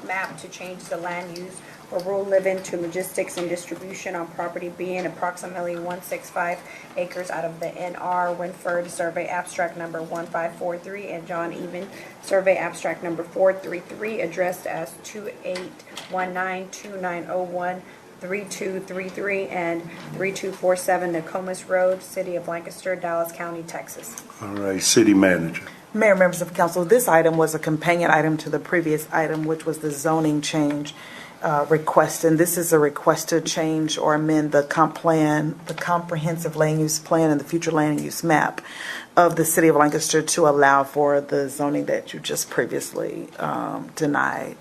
map to change the land use for rural living to logistics and distribution on property being approximately 165 acres out of the NR Winniford Survey Abstract number 1543 and John Eveens Survey Abstract number 433, addressed as 28192901 3233 and 3247 Nokomis Road, City of Lancaster, Dallas County, Texas. All right, City Manager. Mayor, members of council, this item was a companion item to the previous item, which was the zoning change request. And this is a request to change or amend the comp plan, the comprehensive land use plan and the future land use map of the City of Lancaster to allow for the zoning that you just previously denied.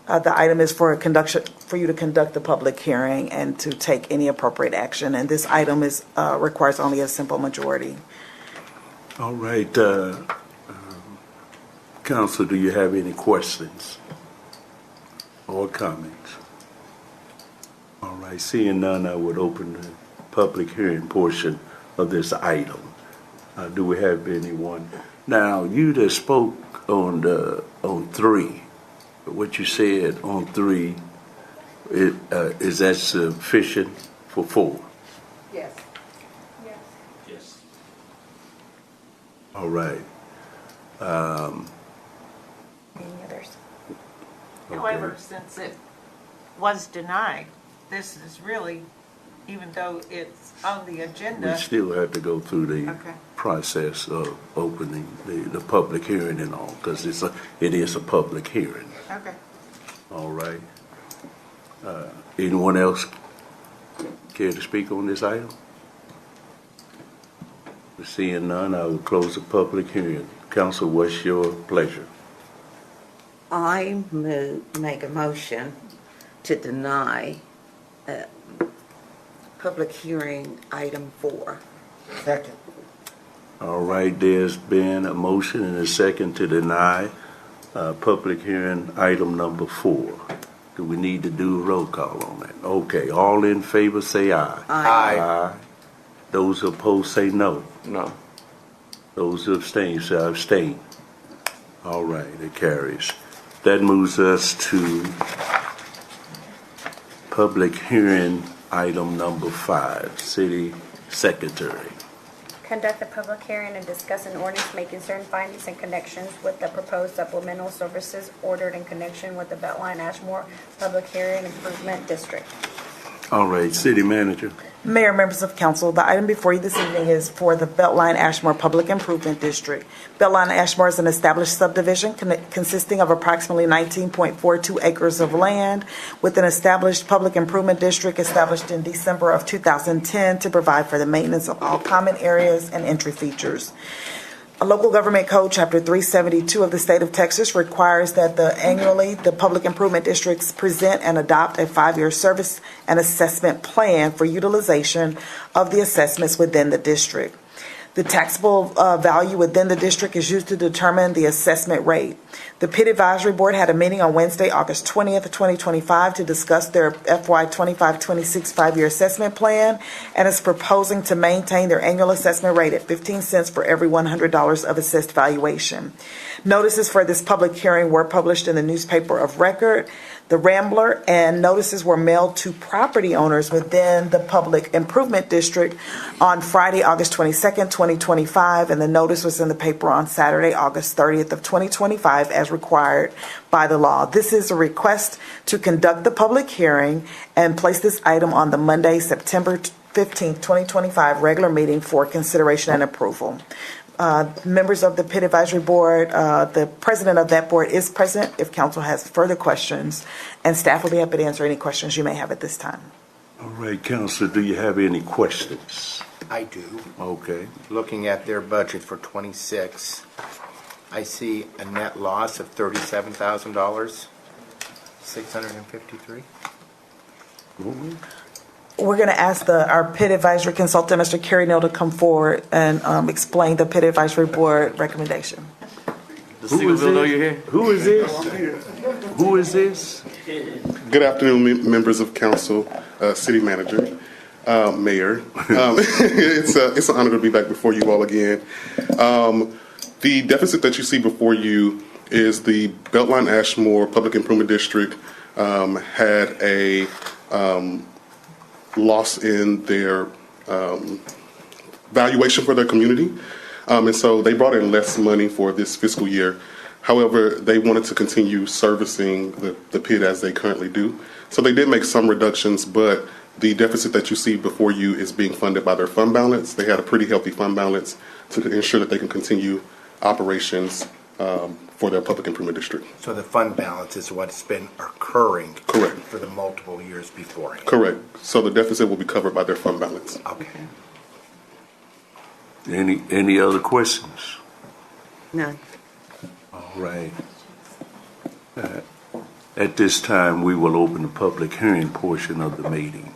The item is for you to conduct the public hearing and to take any appropriate action. And this item requires only a simple majority. All right, Council, do you have any questions or comments? All right, seeing none, I would open the public hearing portion of this item. Do we have anyone? Now, you that spoke on 3, what you said on 3, is that sufficient for 4? Yes. Yes. All right. Any others? However, since it was denied, this is really, even though it's on the We agenda. still have to go through the Okay. process of opening the public hearing and all, because it is a public hearing. Okay. All right. Anyone else care to speak on this item? Seeing none, I will close the public hearing. Council, what's your pleasure? I make a motion to deny public hearing item 4. Second. All right, there's been a motion and a second to deny public hearing item number 4. Do we need to do a roll call on that? Okay, all in favor say aye. Aye. Those opposed say no. No. Those who abstain say abstain. All right, it carries. That moves us to public hearing item number 5, City Secretary. Conduct a public hearing and discuss an ordinance making certain findings and connections with the proposed supplemental services ordered in connection with the Beltline Ashmore Public Hearing Improvement District. All right, City Manager. Mayor, members of council, the item before you this evening is for the Beltline Ashmore Public Improvement District. Beltline Ashmore is an established subdivision consisting of approximately 19.42 acres of land with an established public improvement district established in December of 2010 to provide for the maintenance of all common areas and entry features. A local government code, chapter 372 of the state of Texas requires that annually the public improvement districts present and adopt a 5-year service and assessment plan for utilization of the assessments within the district. The taxable value within the district is used to determine the assessment rate. The PIT Advisory Board had a meeting on Wednesday, August 20th, 2025 to discuss their FY 25-26 5-year assessment plan and is proposing to maintain their annual assessment rate at 15 cents for every $100 of assessed valuation. Notices for this public hearing were published in the newspaper of record, the Rambler, and notices were mailed to property owners within the public improvement district on Friday, August 22nd, 2025, and the notice was in the paper on Saturday, August 30th of 2025 as required by the law. This is a request to conduct the public hearing and place this item on the Monday, September 15th, 2025 regular meeting for consideration and approval. Members of the PIT Advisory Board, the president of that board is present if council has further questions, and staff will be happy to answer any questions you may have at this time. All right, Councilor, do you have any questions? I do. Okay. Looking at their budget for 26, I see a net loss of $37,000, 653. We're going to ask our PIT Advisory consultant, Mr. Kerry Neal, to come forward and explain the PIT Advisory Board recommendation. Does Singleville know you're here? Who is this? Who is this? Good afternoon, members of council, city manager, mayor. It's an honor to be back before you all again. The deficit that you see before you is the Beltline Ashmore Public Improvement District had a loss in their valuation for their community. And so they brought in less money for this fiscal year. However, they wanted to continue servicing the PIT as they currently do. So they did make some reductions, but the deficit that you see before you is being funded by their fund balance. They had a pretty healthy fund balance to ensure that they can continue operations for their public improvement district. So the fund balance is what's been occurring. Correct. For the multiple years before. Correct. So the deficit will be covered by their fund balance. Okay. Any other questions? None. All right. At this time, we will open the public hearing portion of the meeting.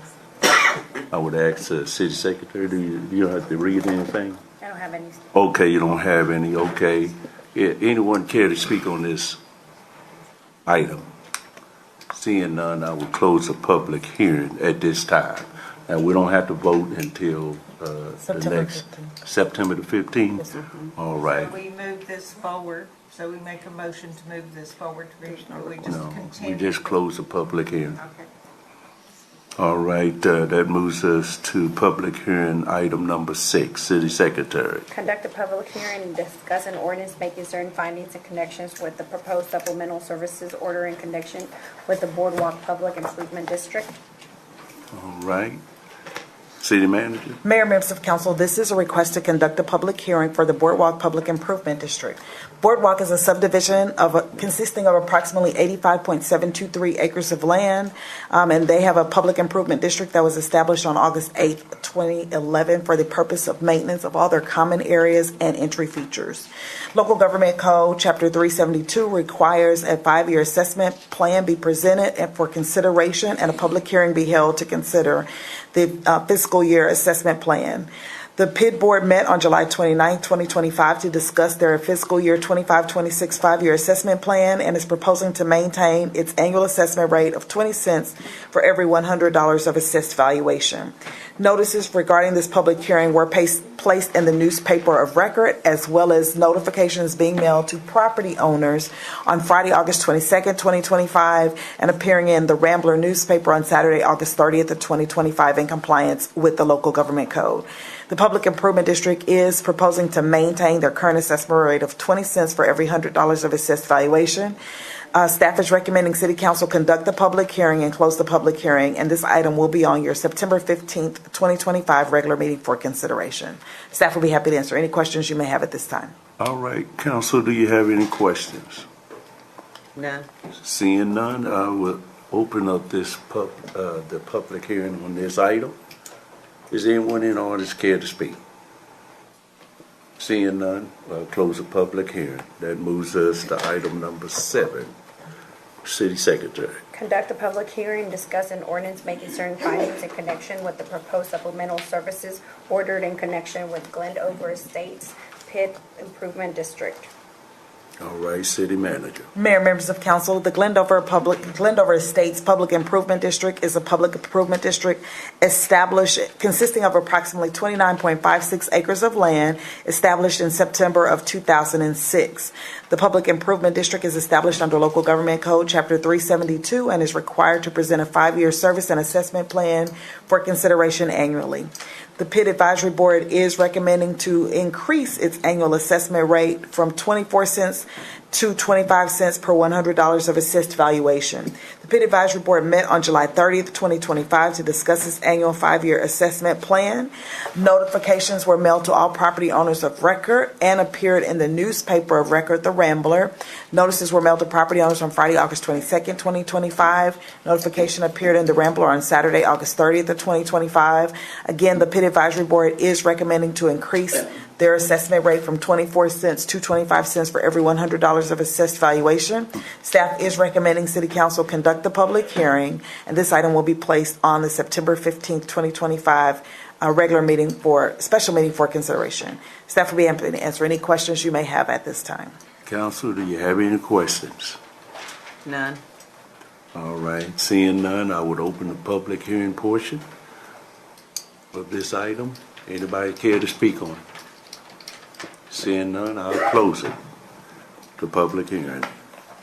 I would ask the city secretary, do you have to read anything? I don't have any. Okay, you don't have any. Okay. Anyone care to speak on this item? Seeing none, I will close the public hearing at this time. And we don't have to vote until the next September the 15th. All right. We move this forward, so we make a motion to move this forward. We just No, continue. we just close the public hearing. Okay. All right, that moves us to public hearing item number 6, City Secretary. Conduct a public hearing and discuss an ordinance making certain findings and connections with the proposed supplemental services order in connection with the Boardwalk Public Improvement District. All right. City Manager. Mayor, members of council, this is a request to conduct a public hearing for the Boardwalk Public Improvement District. Boardwalk is a subdivision consisting of approximately 85.723 acres of land, and they have a public improvement district that was established on August 8th, 2011 for the purpose of maintenance of all their common areas and entry features. Local Government Code, Chapter 372 requires a 5-year assessment plan be presented and for consideration and a public hearing be held to consider the fiscal year assessment plan. The PID Board met on July 29, 2025 to discuss their fiscal year 25-26 5-year assessment plan and is proposing to maintain its annual assessment rate of 20 cents for every $100 of assessed valuation. Notices regarding this public hearing were placed in the newspaper of record, as well as notifications being mailed to property owners on Friday, August 22nd, 2025, and appearing in the Rambler newspaper on Saturday, August 30th of 2025 in compliance with the local government code. The Public Improvement District is proposing to maintain their current assessment rate of 20 cents for every $100 of assessed valuation. Staff is recommending City Council conduct the public hearing and close the public hearing, and this item will be on your September 15th, 2025 regular meeting for consideration. Staff will be happy to answer any questions you may have at this time. All right, Council, do you have any questions? None. Seeing none, I will open up this the public hearing on this item. Is anyone in the audience care to speak? Seeing none, I'll close the public hearing. That moves us to item number 7, City Secretary. Conduct a public hearing, discuss an ordinance making certain findings in connection with the proposed supplemental services ordered in connection with Glendover Estates PID Improvement District. All right, City Manager. Mayor, members of council, the Glendover Estates Public Improvement District is a public improvement district established consisting of approximately 29.56 acres of land established in September of 2006. The Public Improvement District is established under Local Government Code, Chapter 372, and is required to present a 5-year service and assessment plan for consideration annually. The PID Advisory Board is recommending to increase its annual assessment rate from 24 cents to 25 cents per $100 of assessed valuation. The PID Advisory Board met on July 30th, 2025 to discuss its annual 5-year assessment plan. Notifications were mailed to all property owners of record and appeared in the newspaper of record, The Rambler. Notices were mailed to property owners on Friday, August 22nd, 2025. Notification appeared in The Rambler on Saturday, August 30th of 2025. Again, the PID Advisory Board is recommending to increase their assessment rate from 24 cents to 25 cents for every $100 of assessed valuation. Staff is recommending City Council conduct the public hearing, and this item will be placed on the September 15th, 2025 special meeting for consideration. Staff will be able to answer any questions you may have at this time. Council, do you have any questions? None. All right, seeing none, I would open the public hearing portion of this item. Anybody care to speak on it? Seeing none, I'll close it. The public hearing.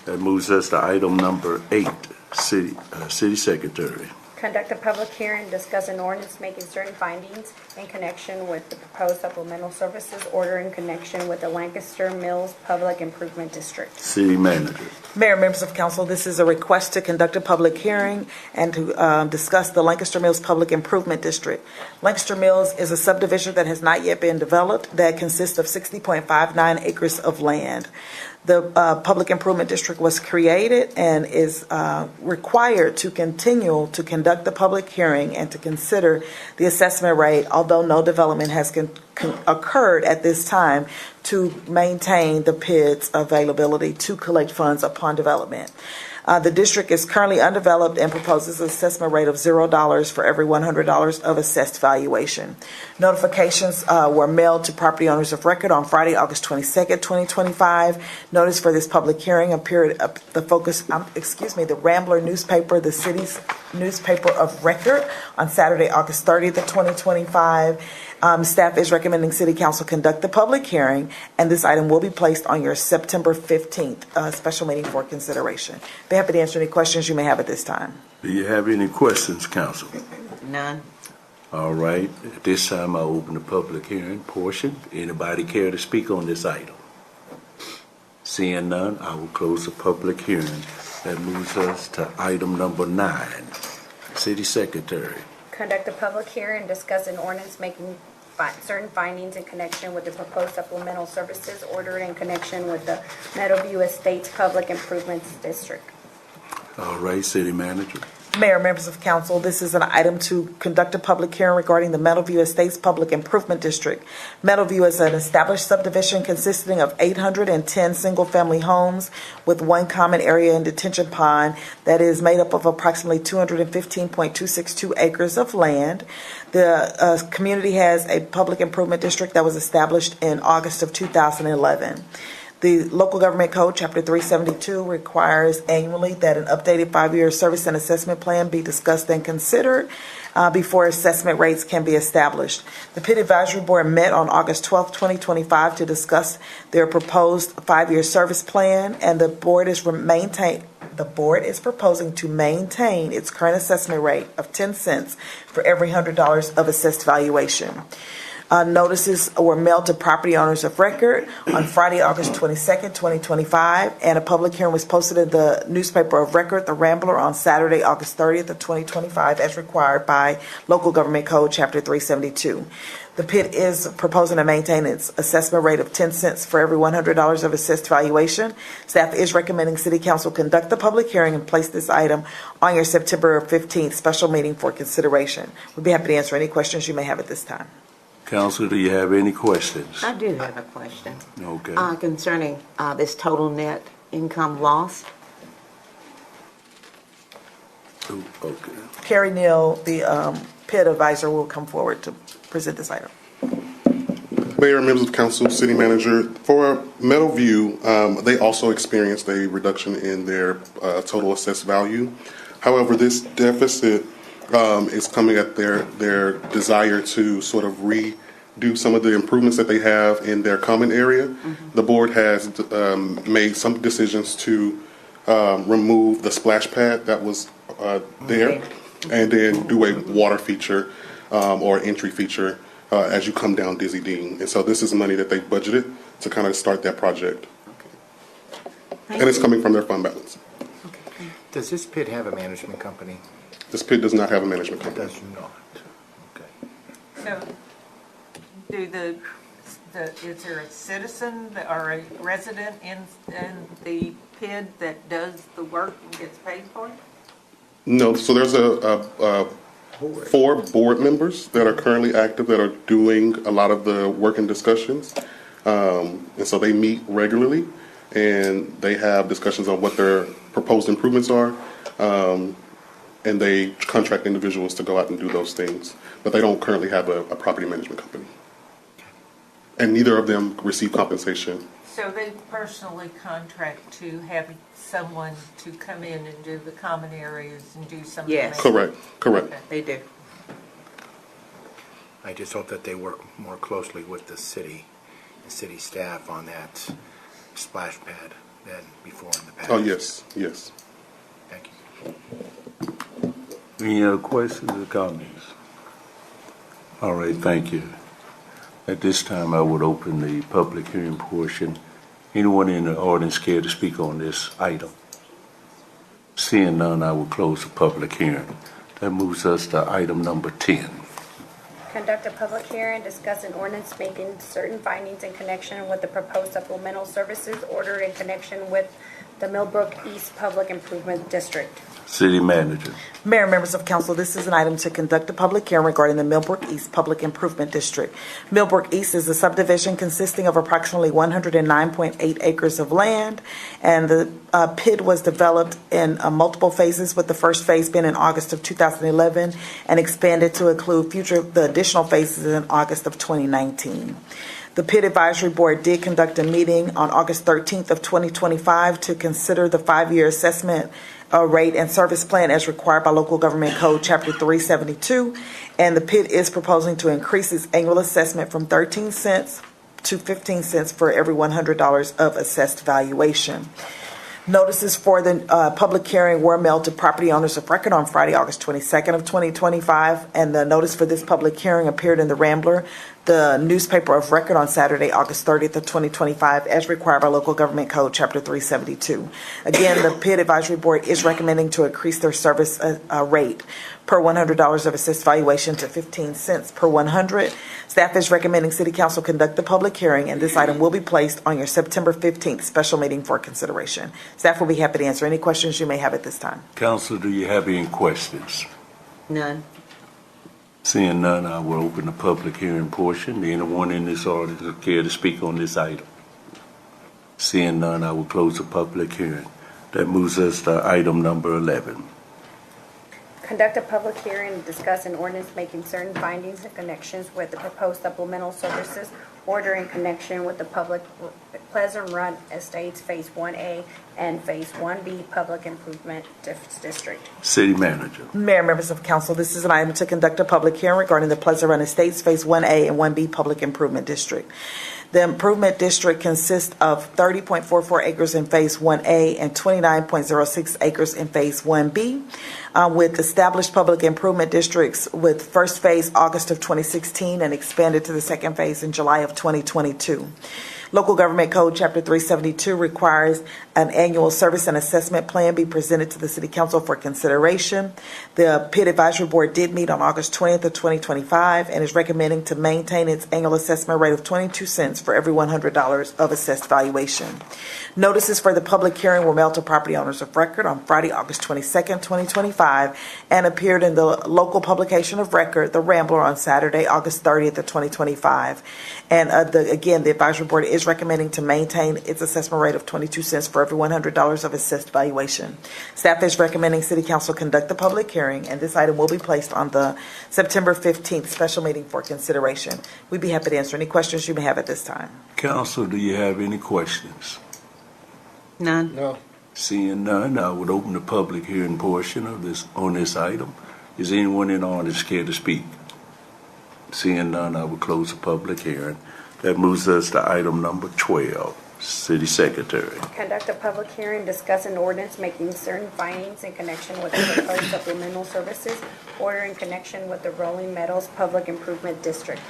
That moves us to item number 8, City Secretary. Conduct a public hearing, discuss an ordinance making certain findings in connection with the proposed supplemental services order in connection with the Lancaster Mills Public Improvement District. City Manager. Mayor, members of council, this is a request to conduct a public hearing and to discuss the Lancaster Mills Public Improvement District. Lancaster Mills is a subdivision that has not yet been developed that consists of 60.59 acres of land. The Public Improvement District was created and is required to continue to conduct the public hearing and to consider the assessment rate, although no development has occurred at this time, to maintain the PID's availability to collect funds upon development. The district is currently undeveloped and proposes an assessment rate of $0 for every $100 of assessed valuation. Notifications were mailed to property owners of record on Friday, August 22nd, 2025. Notice for this public hearing appeared the Rambler newspaper, the city's newspaper of record, on Saturday, August 30th of 2025. Staff is recommending City Council conduct the public hearing, and this item will be placed on your September 15th special meeting for consideration. Be happy to answer any questions you may have at this time. Do you have any questions, council? None. All right, at this time I open the public hearing portion. Anybody care to speak on this item? Seeing none, I will close the public hearing. That moves us to item number 9. City Secretary. Conduct a public hearing and discuss an ordinance making certain findings in connection with the proposed supplemental services ordered in connection with the Meadowview Estates Public Improvements District. All right, City Manager. Mayor, members of council, this is an item to conduct a public hearing regarding the Meadowview Estates Public Improvement District. Meadowview is an established subdivision consisting of 810 single-family homes with one common area and detention pond that is made up of approximately 215.262 acres of land. The community has a public improvement district that was established in August of 2011. The Local Government Code, Chapter 372, requires annually that an updated 5-year service and assessment plan be discussed and considered before assessment rates can be established. The PIT Advisory Board met on August 12, 2025 to discuss their proposed 5-year service plan, and the board is proposing to maintain its current assessment rate of 10 cents for every $100 of assessed valuation. Notices were mailed to property owners of record on Friday, August 22nd, 2025, and a public hearing was posted in the newspaper of record, the Rambler, on Saturday, August 30th of 2025, as required by Local Government Code, Chapter 372. The PIT is proposing to maintain its assessment rate of 10 cents for every $100 of assessed valuation. Staff is recommending City Council conduct the public hearing and place this item on your September 15th special meeting for consideration. We'd be happy to answer any questions you may have at this time. Council, do you have any questions? I do have a question. Okay. Concerning this total net income loss. Ooh, okay. Carrie Neal, the PIT advisor, will come forward to present this item. Mayor, members of council, city manager, for Meadowview, they also experienced a reduction in their total assessed value. However, this deficit is coming at their desire to sort of redo some of the improvements that they have in their common area. Mm-hmm. The board has made some decisions to remove the splash pad that was there, and then do a water feature or entry feature as you come down Dizzy Dean. And so this is money that they budgeted to kind of start that project. Okay. And it's coming from their fund balance. Okay. Does this pit have a management company? This pit does not have a management company. It does not. Okay. So, is there a citizen or a resident in the PID that does the work and gets paid for it? No. So there's a 4 board members that are currently active that are doing a lot of the work and discussions, and so they meet regularly and they have discussions on what their proposed improvements are. And they contract individuals to go out and do those things. But they don't currently have a property management company. And neither of them receive compensation. So they personally contract to have someone to come in and do the common areas and do some of the Yes. Correct. Okay. They do. I just hope that they work more closely with the city staff on that splash pad than before in the past. Oh, yes, yes. Thank you. Any other questions or comments? All right, thank you. At this time, I would open the public hearing portion. Anyone in the audience care to speak on this item? Seeing none, I will close the public hearing. That moves us to item number 10. Conduct a public hearing, discuss an ordinance making certain findings in connection with the proposed supplemental services ordered in connection with the Millbrook East Public Improvement District. City Manager. Mayor and members of council, this is an item to conduct a public hearing regarding the Millbrook East Public Improvement District. Millbrook East is a subdivision consisting of approximately 109.8 acres of land, and the PID was developed in multiple phases, with the first phase being in August of 2011 and expanded to include the additional phases in August of 2019. The PID Advisory Board did conduct a meeting on August 13th of 2025 to consider the 5-year assessment rate and service plan as required by Local Government Code Chapter 372, and the PID is proposing to increase its annual assessment from 13 cents to 15 cents for every $100 of assessed valuation. Notices for the public hearing were mailed to property owners of record on Friday, August 22nd of 2025, and the notice for this public hearing appeared in the Rambler, the newspaper of record, on Saturday, August 30th of 2025, as required by Local Government Code Chapter 372. Again, the PID Advisory Board is recommending to increase their service rate per $100 of assessed valuation to 15 cents per 100. Staff is recommending City Council conduct the public hearing, and this item will be placed on your September 15th special meeting for consideration. Staff will be happy to answer any questions you may have at this time. Council, do you have any questions? None. Seeing none, I will open the public hearing portion. Anyone in this audience care to speak on this item? Seeing none, I will close the public hearing. That moves us to item number 11. Conduct a public hearing and discuss an ordinance making certain findings and connections with the proposed supplemental services order in connection with the public Pleasant Run Estates Phase 1A and Phase 1B Public Improvement District. City Manager. Mayor, members of council, this is an item to conduct a public hearing regarding the Pleasant Run Estates Phase 1A and 1B Public Improvement District. The improvement district consists of 30.44 acres in Phase 1A and 29.06 acres in Phase 1B, with established public improvement districts, with first phase August of 2016 and expanded to the second phase in July of 2022. Local Government Code Chapter 372 requires an annual service and assessment plan be presented to the City Council for consideration. The PID Advisory Board did meet on August 20th of 2025 and is recommending to maintain its annual assessment rate of 22 cents for every $100 of assessed valuation. Notices for the public hearing were mailed to property owners of record on Friday, August 22nd, 2025, and appeared in the local publication of record, The Rambler, on Saturday, August 30th of 2025. And again, the Advisory Board is recommending to maintain its assessment rate of 22 cents for every $100 of assessed valuation. Staff is recommending City Council conduct the public hearing, and this item will be placed on the September 15th special meeting for consideration. We'd be happy to answer any questions you may have at this time. Council, do you have any questions? None. No. Seeing none, I would open the public hearing portion of this on this item. Is anyone in the audience care to speak? Seeing none, I will close the public hearing. That moves us to item number 12. City Secretary. Conduct a public hearing, discuss an ordinance making certain findings in connection with the proposed supplemental services order in connection with the Rolling Meadows Public Improvement District.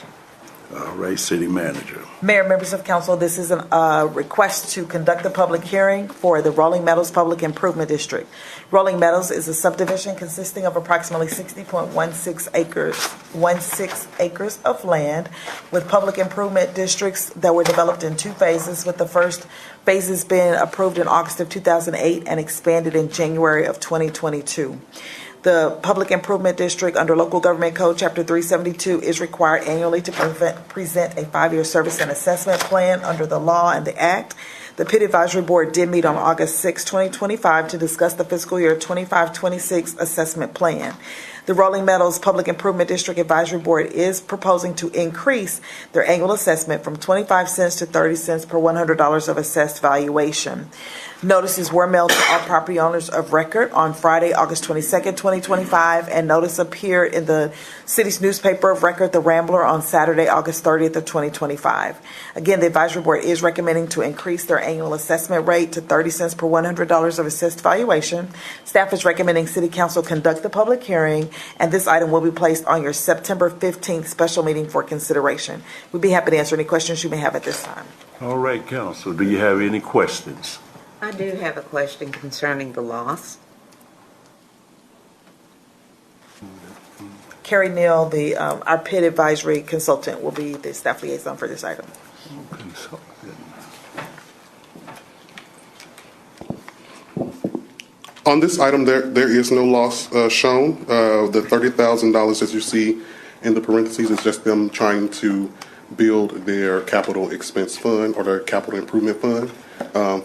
All right, City Manager. Mayor, members of council, this is a request to conduct a public hearing for the Rolling Meadows Public Improvement District. Rolling Meadows is a subdivision consisting of approximately 60.16 acres of land, with public improvement districts that were developed in 2 phases, with the first phases being approved in August of 2008 and expanded in January of 2022. The Public Improvement District under Local Government Code Chapter 372 is required annually to present a 5-year service and assessment plan under the law and the Act. The PID Advisory Board did meet on August 6, 2025 to discuss the fiscal year 25-26 assessment plan. The Rolling Meadows Public Improvement District Advisory Board is proposing to increase their annual assessment from 25 cents to 30 cents per $100 of assessed valuation. Notices were mailed to all property owners of record on Friday, August 22nd, 2025, and notice appeared in the city's newspaper of record, The Rambler, on Saturday, August 30th of 2025. Again, the Advisory Board is recommending to increase their annual assessment rate to 30 cents per $100 of assessed valuation. Staff is recommending City Council conduct the public hearing, and this item will be placed on your September 15th special meeting for consideration. We'd be happy to answer any questions you may have at this time. All right, Council, do you have any questions? I do have a question concerning the loss. Carrie Neal, our PID advisory consultant, will be the staff liaison for this item. Okay, so On this item, there is no loss shown. The $30,000 that you see in the parentheses is just them trying to build their capital expense fund or their capital improvement fund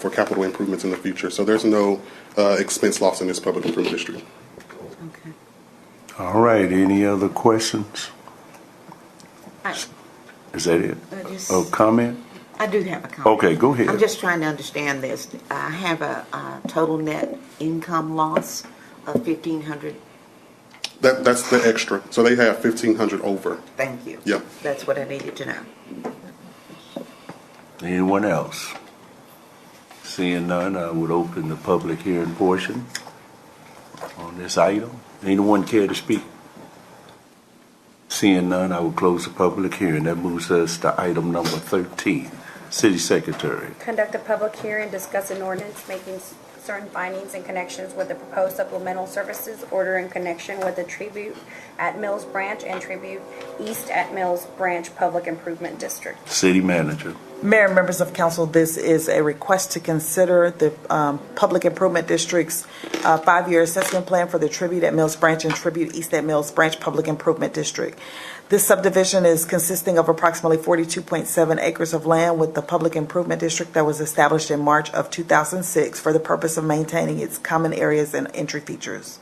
for capital improvements in the future. So there's no expense loss in this public improvement district. Okay. All right, any other questions? Is that it? Oh, comment? I do have a comment. Okay, go ahead. I'm just trying to understand this. I have a total net income loss of $1,500. That's the extra. So they have $1,500 over. Thank you. Yeah. That's what I needed to know. Anyone else? Seeing none, I would open the public hearing portion on this item. Anyone care to speak? Seeing none, I will close the public hearing. That moves us to item number 13. City Secretary. Conduct a public hearing, discuss an ordinance making certain findings in connections with the proposed supplemental services order in connection with the Tribute at Mills Branch and Tribute East at Mills Branch Public Improvement District. City Manager. Mayor and members of council, this is a request to consider the Public Improvement District's 5-year assessment plan for the Tribute at Mills Branch and Tribute East at Mills Branch Public Improvement District. This subdivision is consisting of approximately 42.7 acres of land with the Public Improvement District that was established in March of 2006 for the purpose of maintaining its common areas and entry features.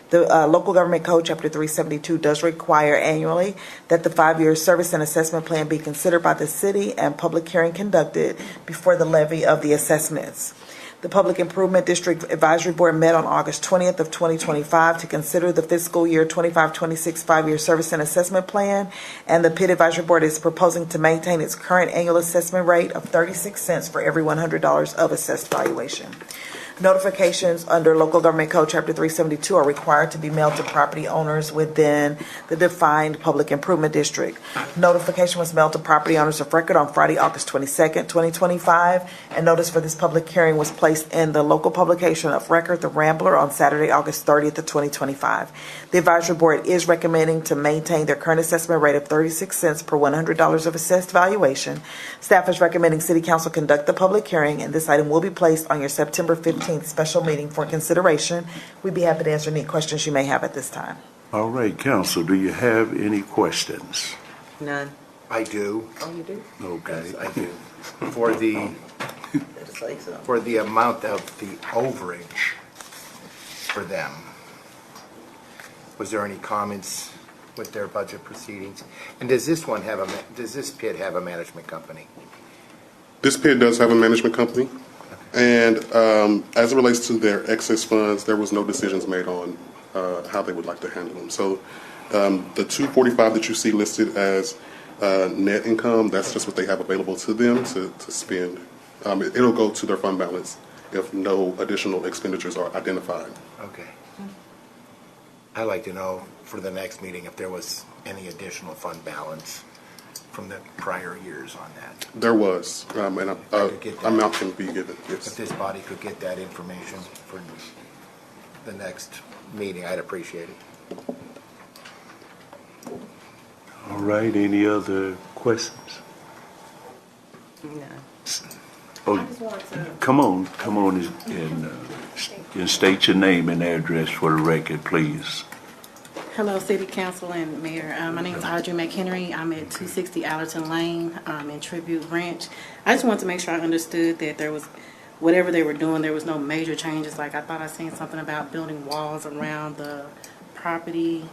The Local Government Code, Chapter 372, does require annually that the 5-year service and assessment plan be considered by the city and public hearing conducted before the levy of the assessments. The Public Improvement District Advisory Board met on August 20th of 2025 to consider the fiscal year 25-26 5-year service and assessment plan, and the PIT Advisory Board is proposing to maintain its current annual assessment rate of 36 cents for every $100 of assessed valuation. Notifications under Local Government Code Chapter 372 are required to be mailed to property owners within the defined Public Improvement District. Notification was mailed to property owners of record on Friday, August 22nd, 2025, and notice for this public hearing was placed in the local publication of record, The Rambler, on Saturday, August 30th of 2025. The Advisory Board is recommending to maintain their current assessment rate of 36 cents per $100 of assessed valuation. Staff is recommending City Council conduct the public hearing, and this item will be placed on your September 15th special meeting for consideration. We'd be happy to answer any questions you may have at this time. All right, Council, do you have any questions? None. I do. Oh, you do? Okay. Yes, I do. For the amount of the overage for them, was there any comments with their budget proceedings? And does this pit have a management company? This pit does have a management company. And as it relates to their excess funds, there was no decisions made on how they would like to handle them. So the $245 that you see listed as net income, that's just what they have available to them to spend. It'll go to their fund balance if no additional expenditures are identified. Okay. I'd like to know for the next meeting if there was any additional fund balance from the prior years on that. There was, and amount can be given. Yes. If this body could get that information for the next meeting, I'd appreciate it. All right, any other questions? No. Oh, come on and state your name and address for the record, please. Hello, City Council and Mayor. My name is Audrey McHenry. I'm at 260 Allerton Lane in Tribute Ranch. I just wanted to make sure I understood that there was, whatever they were doing, there was no major changes. Like I thought I seen something about building walls around the property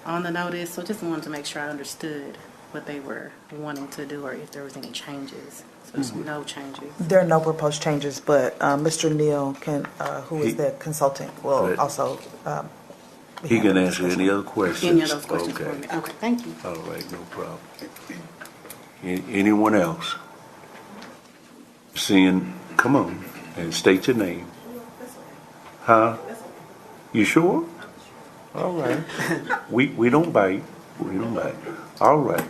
on the notice. So just wanted to make sure I understood what they were wanting to do or if there was any changes. So there's no changes. There are no proposed changes, but Mr. Neal, who is the consultant, will also... He can answer any other questions. Any of those questions for me. Okay, thank you. All right, no problem. Anyone else? Come on and state your name. Huh? You sure? All right. We don't bite. We don't bite. All right.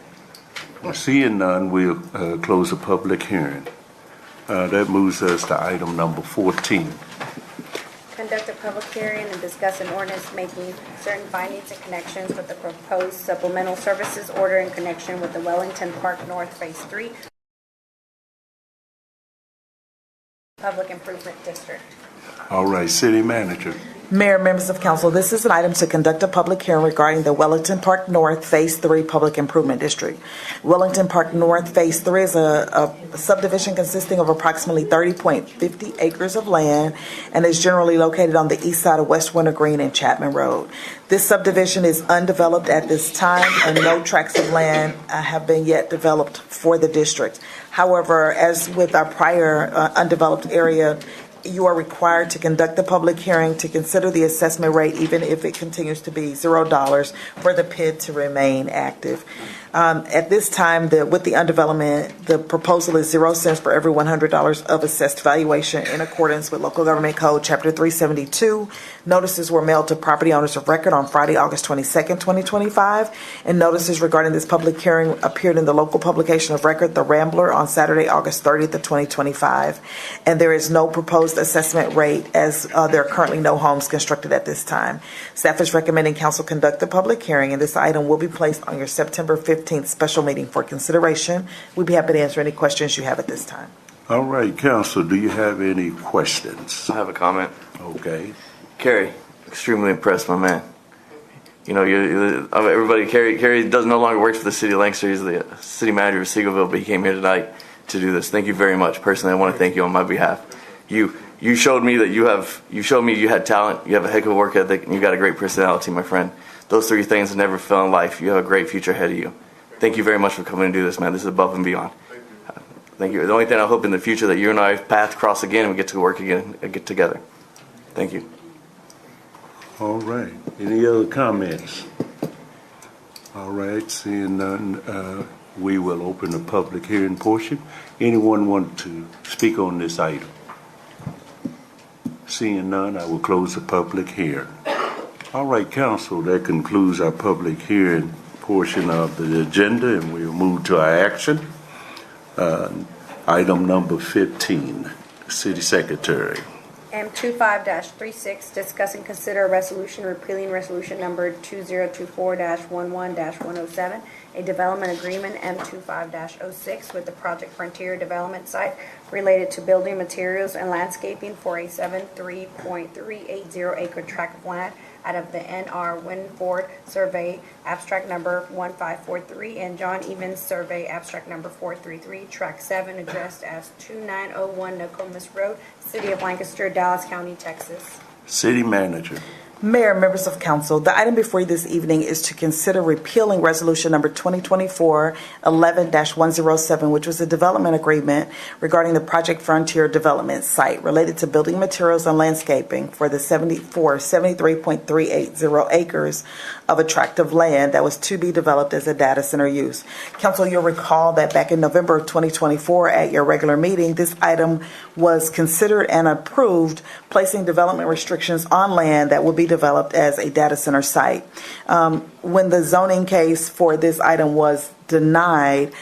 Seeing none, we'll close the public hearing. That moves us to item number 14. Conduct a public hearing and discuss an ordinance making certain findings and connections with the proposed supplemental services order in connection with the Wellington Park North Phase 3 Public Improvement District. All right, city manager. Mayor, members of council, this is an item to conduct a public hearing regarding the Wellington Park North Phase 3 Public Improvement District. Wellington Park North Phase 3 is a subdivision consisting of approximately 30.50 acres of land and is generally located on the east side of West Winter Green and Chapman Road. This subdivision is undeveloped at this time, and no tracts of land have been yet developed for the district. However, as with our prior undeveloped area, you are required to conduct the public hearing to consider the assessment rate, even if it continues to be $0 for the PID to remain active. At this time, with the undevelopment, the proposal is 0 cents for every $100 of assessed valuation in accordance with Local Government Code, Chapter 372. Notices were mailed to property owners of record on Friday, August 22nd, 2025, and notices regarding this public hearing appeared in the local publication of record, The Rambler, on Saturday, August 30th of 2025. And there is no proposed assessment rate, as there are currently no homes constructed at this time. Staff is recommending council conduct the public hearing, and this item will be placed on your September 15th special meeting for consideration. We'd be happy to answer any questions you have at this time. All right, council, do you have any questions? I have a comment. Okay. Kerry, extremely impressed, my man. You know, everybody, Kerry does no longer work for the city of Lancaster. He's the city manager of Seagoville, but he came here tonight to do this. Thank you very much. Personally, I want to thank you on my behalf. You showed me that you showed me you had talent, you have a heck of a work ethic, and you got a great personality, my friend. Those 3 things never fail in life. You have a great future ahead of you. Thank you very much for coming and do this, man. This is above and beyond. Thank you. The only thing I hope in the future that you and I path cross again and we get to work again and get together. Thank you. All right. Any other comments? All right. Seeing none, we will open the public hearing portion. Anyone want to speak on this item? Seeing none, I will close the public hearing. All right, council, that concludes our public hearing portion of the agenda, and we'll move to our action. Item number 15, City Secretary. M25-36, discuss and consider a resolution repealing resolution number 2024-11-107, a development agreement M25-06 with the Project Frontier Development Site related to building materials and landscaping for a 73.380 acre tract of land out of the NR Winniford Survey Abstract Number 1543 and John Eveens Survey Abstract Number 433, Tract 7, addressed as 2901 Nokomis Road, City of Lancaster, Dallas County, Texas. City Manager. Mayor, members of council, the item before you this evening is to consider repealing resolution number 2024-11-107, which was a development agreement regarding the Project Frontier Development Site related to building materials and landscaping for the 73.380 acres of a tract of land that was to be developed as a data center use. Council, you'll recall that back in November of 2024 at your regular meeting, this item was considered and approved, placing development restrictions on land that would be developed as a data center site. When the zoning case for this item was denied,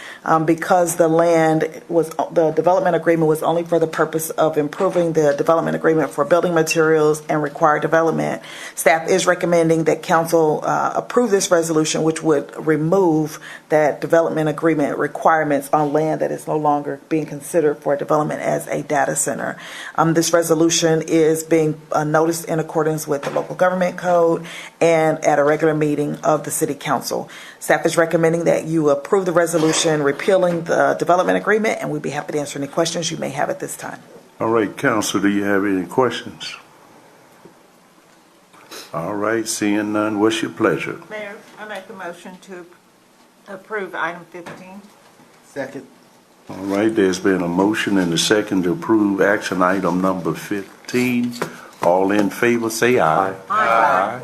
because the development agreement was only for the purpose of improving the development agreement for building materials and required development, staff is recommending that council approve this resolution, which would remove that development agreement requirements on land that is no longer being considered for development as a data center. This resolution is being noticed in accordance with the local government code and at a regular meeting of the city council. Staff is recommending that you approve the resolution repealing the development agreement, and we'd be happy to answer any questions you may have at this time. All right, council, do you have any questions? All right, seeing none, what's your pleasure? Mayor, I make a motion to approve item 15. Second. All right, there's been a motion and a second to approve action item number 15. All in favor, say aye. Aye.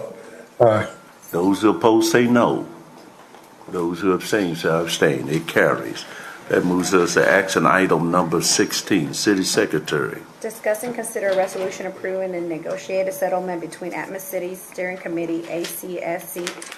Aye. Those who oppose, say no. Those who abstain, say abstain. It carries. That moves us to action item number 16, City Secretary. Discuss and consider a resolution approving the negotiated settlement between Atmos City Steering Committee, A.C.T,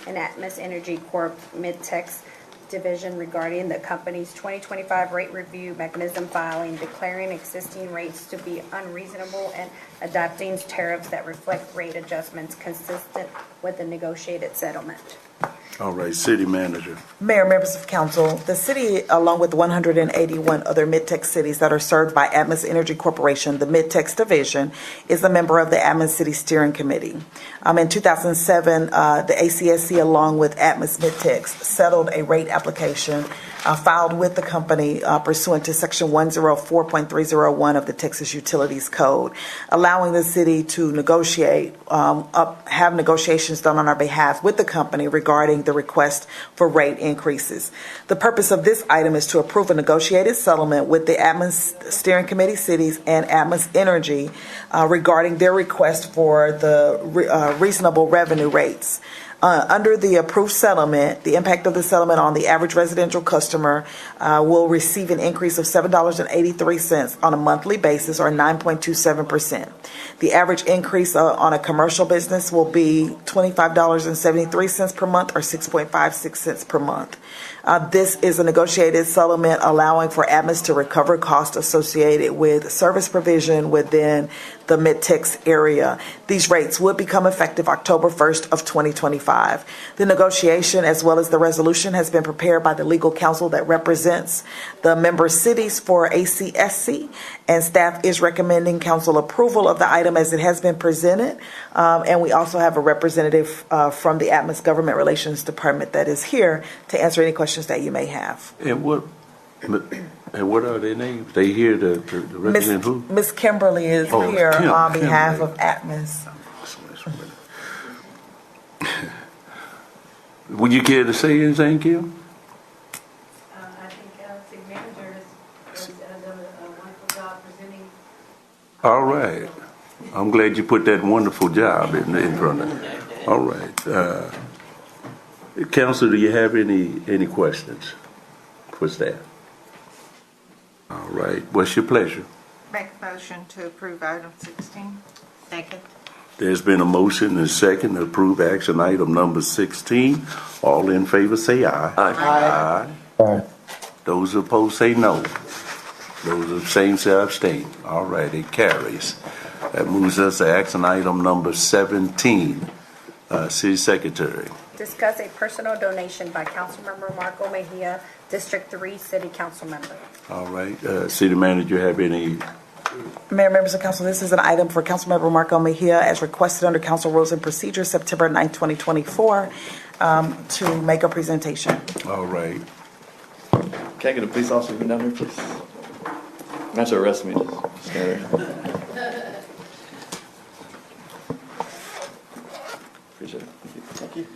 and Atmos Energy Corp. Midtex Division regarding the company's 2025 rate review mechanism filing, declaring existing rates to be unreasonable and adopting tariffs that reflect rate adjustments consistent with the negotiated settlement. All right, city manager. Mayor, members of council, the city, along with 181 other Mid-Tex cities that are served by Atmos Energy Corporation, the Mid-Tex Division, is a member of the Atmos City Steering Committee. In 2007, the ACSC, along with Atmos Mid-Tex, settled a rate application filed with the company pursuant to Section 104.301 of the Texas Utilities Code, allowing the city to negotiate, have negotiations done on our behalf with the company regarding the request for rate increases. The purpose of this item is to approve a negotiated settlement with the Atmos Steering Committee cities and Atmos Energy regarding their request for the reasonable revenue rates. Under the approved settlement, the impact of the settlement on the average residential customer will receive an increase of $7.83 on a monthly basis, or 9.27%. The average increase on a commercial business will be $25.73 per month, or 6.56 cents per month. This is a negotiated settlement allowing for Atmos to recover costs associated with service provision within the Mid-Tex area. These rates would become effective October 1st of 2025. The negotiation, as well as the resolution, has been prepared by the legal counsel that represents the member cities for ACSC, and staff is recommending council approval of the item as it has been presented. And we also have a representative from the Atmos Government Relations Department that is here to answer any questions that you may have. And what are their names? They here to represent who? Ms. Kimberly is here on behalf of Atmos. Would you care to say anything, Kim? I think city manager has done a wonderful job presenting. All right. I'm glad you put that wonderful job in front of me. All right. Council, do you have any questions for staff? All right. What's your pleasure? Make a motion to approve item 16. Second. There's been a motion and a second to approve action item number 16. All in favor say aye. Aye. Aye. Those opposed say no. Those abstain say abstain. All right, it carries. That moves us to action item number 17. City Secretary. Discuss a personal donation by Councilmember Marco Mejia, District 3 City Council Member. All right. City Manager, have any? Mayor, members of council, this is an item for Councilmember Marco Mejia as requested under Council Rules and Procedures, September 9, 2024, to make a presentation. All right. Can I get a police officer to come down here, please? Not to arrest me. Appreciate it. Thank you.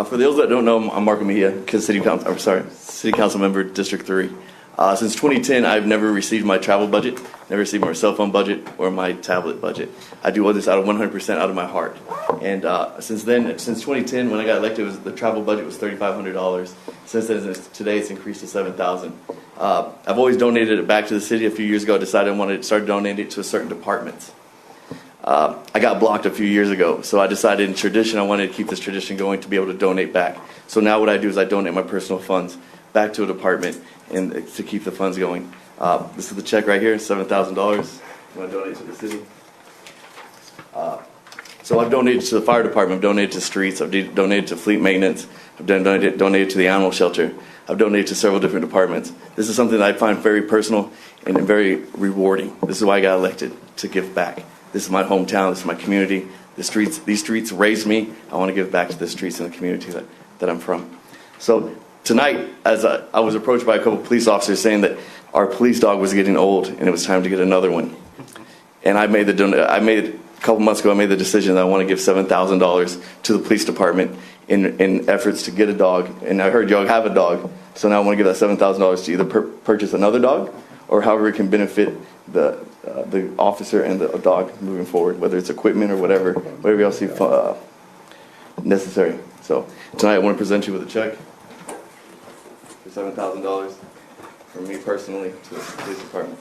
For those that don't know, I'm Marco Mejia, City Council Member, District 3. Since 2010, I've never received my travel budget, never received my cell phone budget or my tablet budget. I do all this out of 100% out of my heart. And since 2010, when I got elected, the travel budget was $3,500. Since then, today it's increased to $7,000. I've always donated it back to the city. A few years ago, I decided I wanted to start donating it to certain departments. I got blocked a few years ago, so I decided in tradition, I wanted to keep this tradition going to be able to donate back. So now what I do is I donate my personal funds back to a department and to keep the funds going. This is the check right here, $7,000. I'm going to donate to the city. So I've donated to the fire department, I've donated to streets, I've donated to fleet maintenance, I've donated to the animal shelter, I've donated to several different departments. This is something that I find very personal and very rewarding. This is why I got elected, to give back. This is my hometown, this is my community. These streets raised me. I want to give back to the streets and the community that I'm from. So tonight, as I was approached by a couple of police officers saying that our police dog was getting old and it was time to get another one. And a couple months ago, I made the decision that I want to give $7,000 to the police department in efforts to get a dog. And I heard y'all have a dog, so now I want to give that $7,000 to either purchase another dog or however it can benefit the officer and the dog moving forward, whether it's equipment or whatever else you necessary. So tonight I want to present you with a check for $7,000 from me personally to the police department.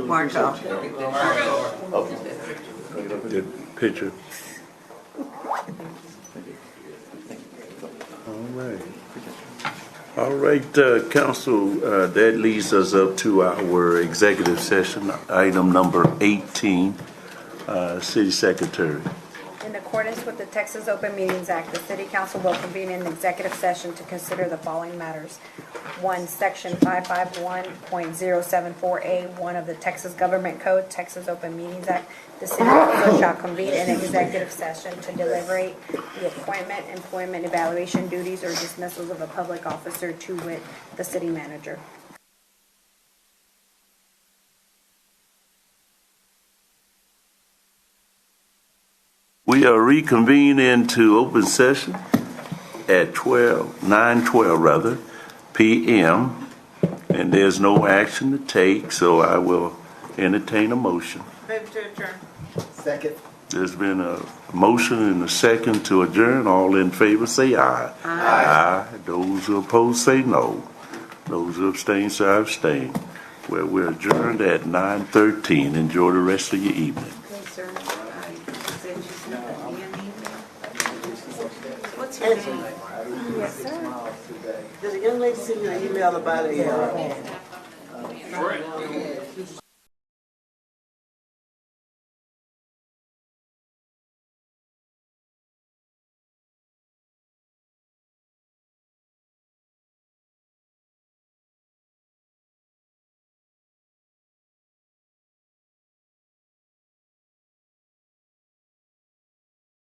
Marco. Good picture. All right. All right, council, that leads us up to our executive session, item number 18, city secretary. In accordance with the Texas Open Meetings Act, the City Council will convene an executive session to consider the following matters. 1, Section 551.074A1 of the Texas Government Code, Texas Open Meetings Act. The City Council shall convene an executive session to deliberate the appointment, employment, evaluation, duties, or dismissals of a public officer, to wit, the city manager. We are reconvened into open session at 9:12 p.m. and there's no action to take, so I will entertain a motion. Move to adjourn. Second. There's been a motion and a second to adjourn. All in favor say aye. Aye. Those who oppose say no. Those who abstain say abstain. Well, we're adjourned at 9:13. Enjoy the rest of your evening. What's your name? Yes, sir. Did a young lady send you an email about a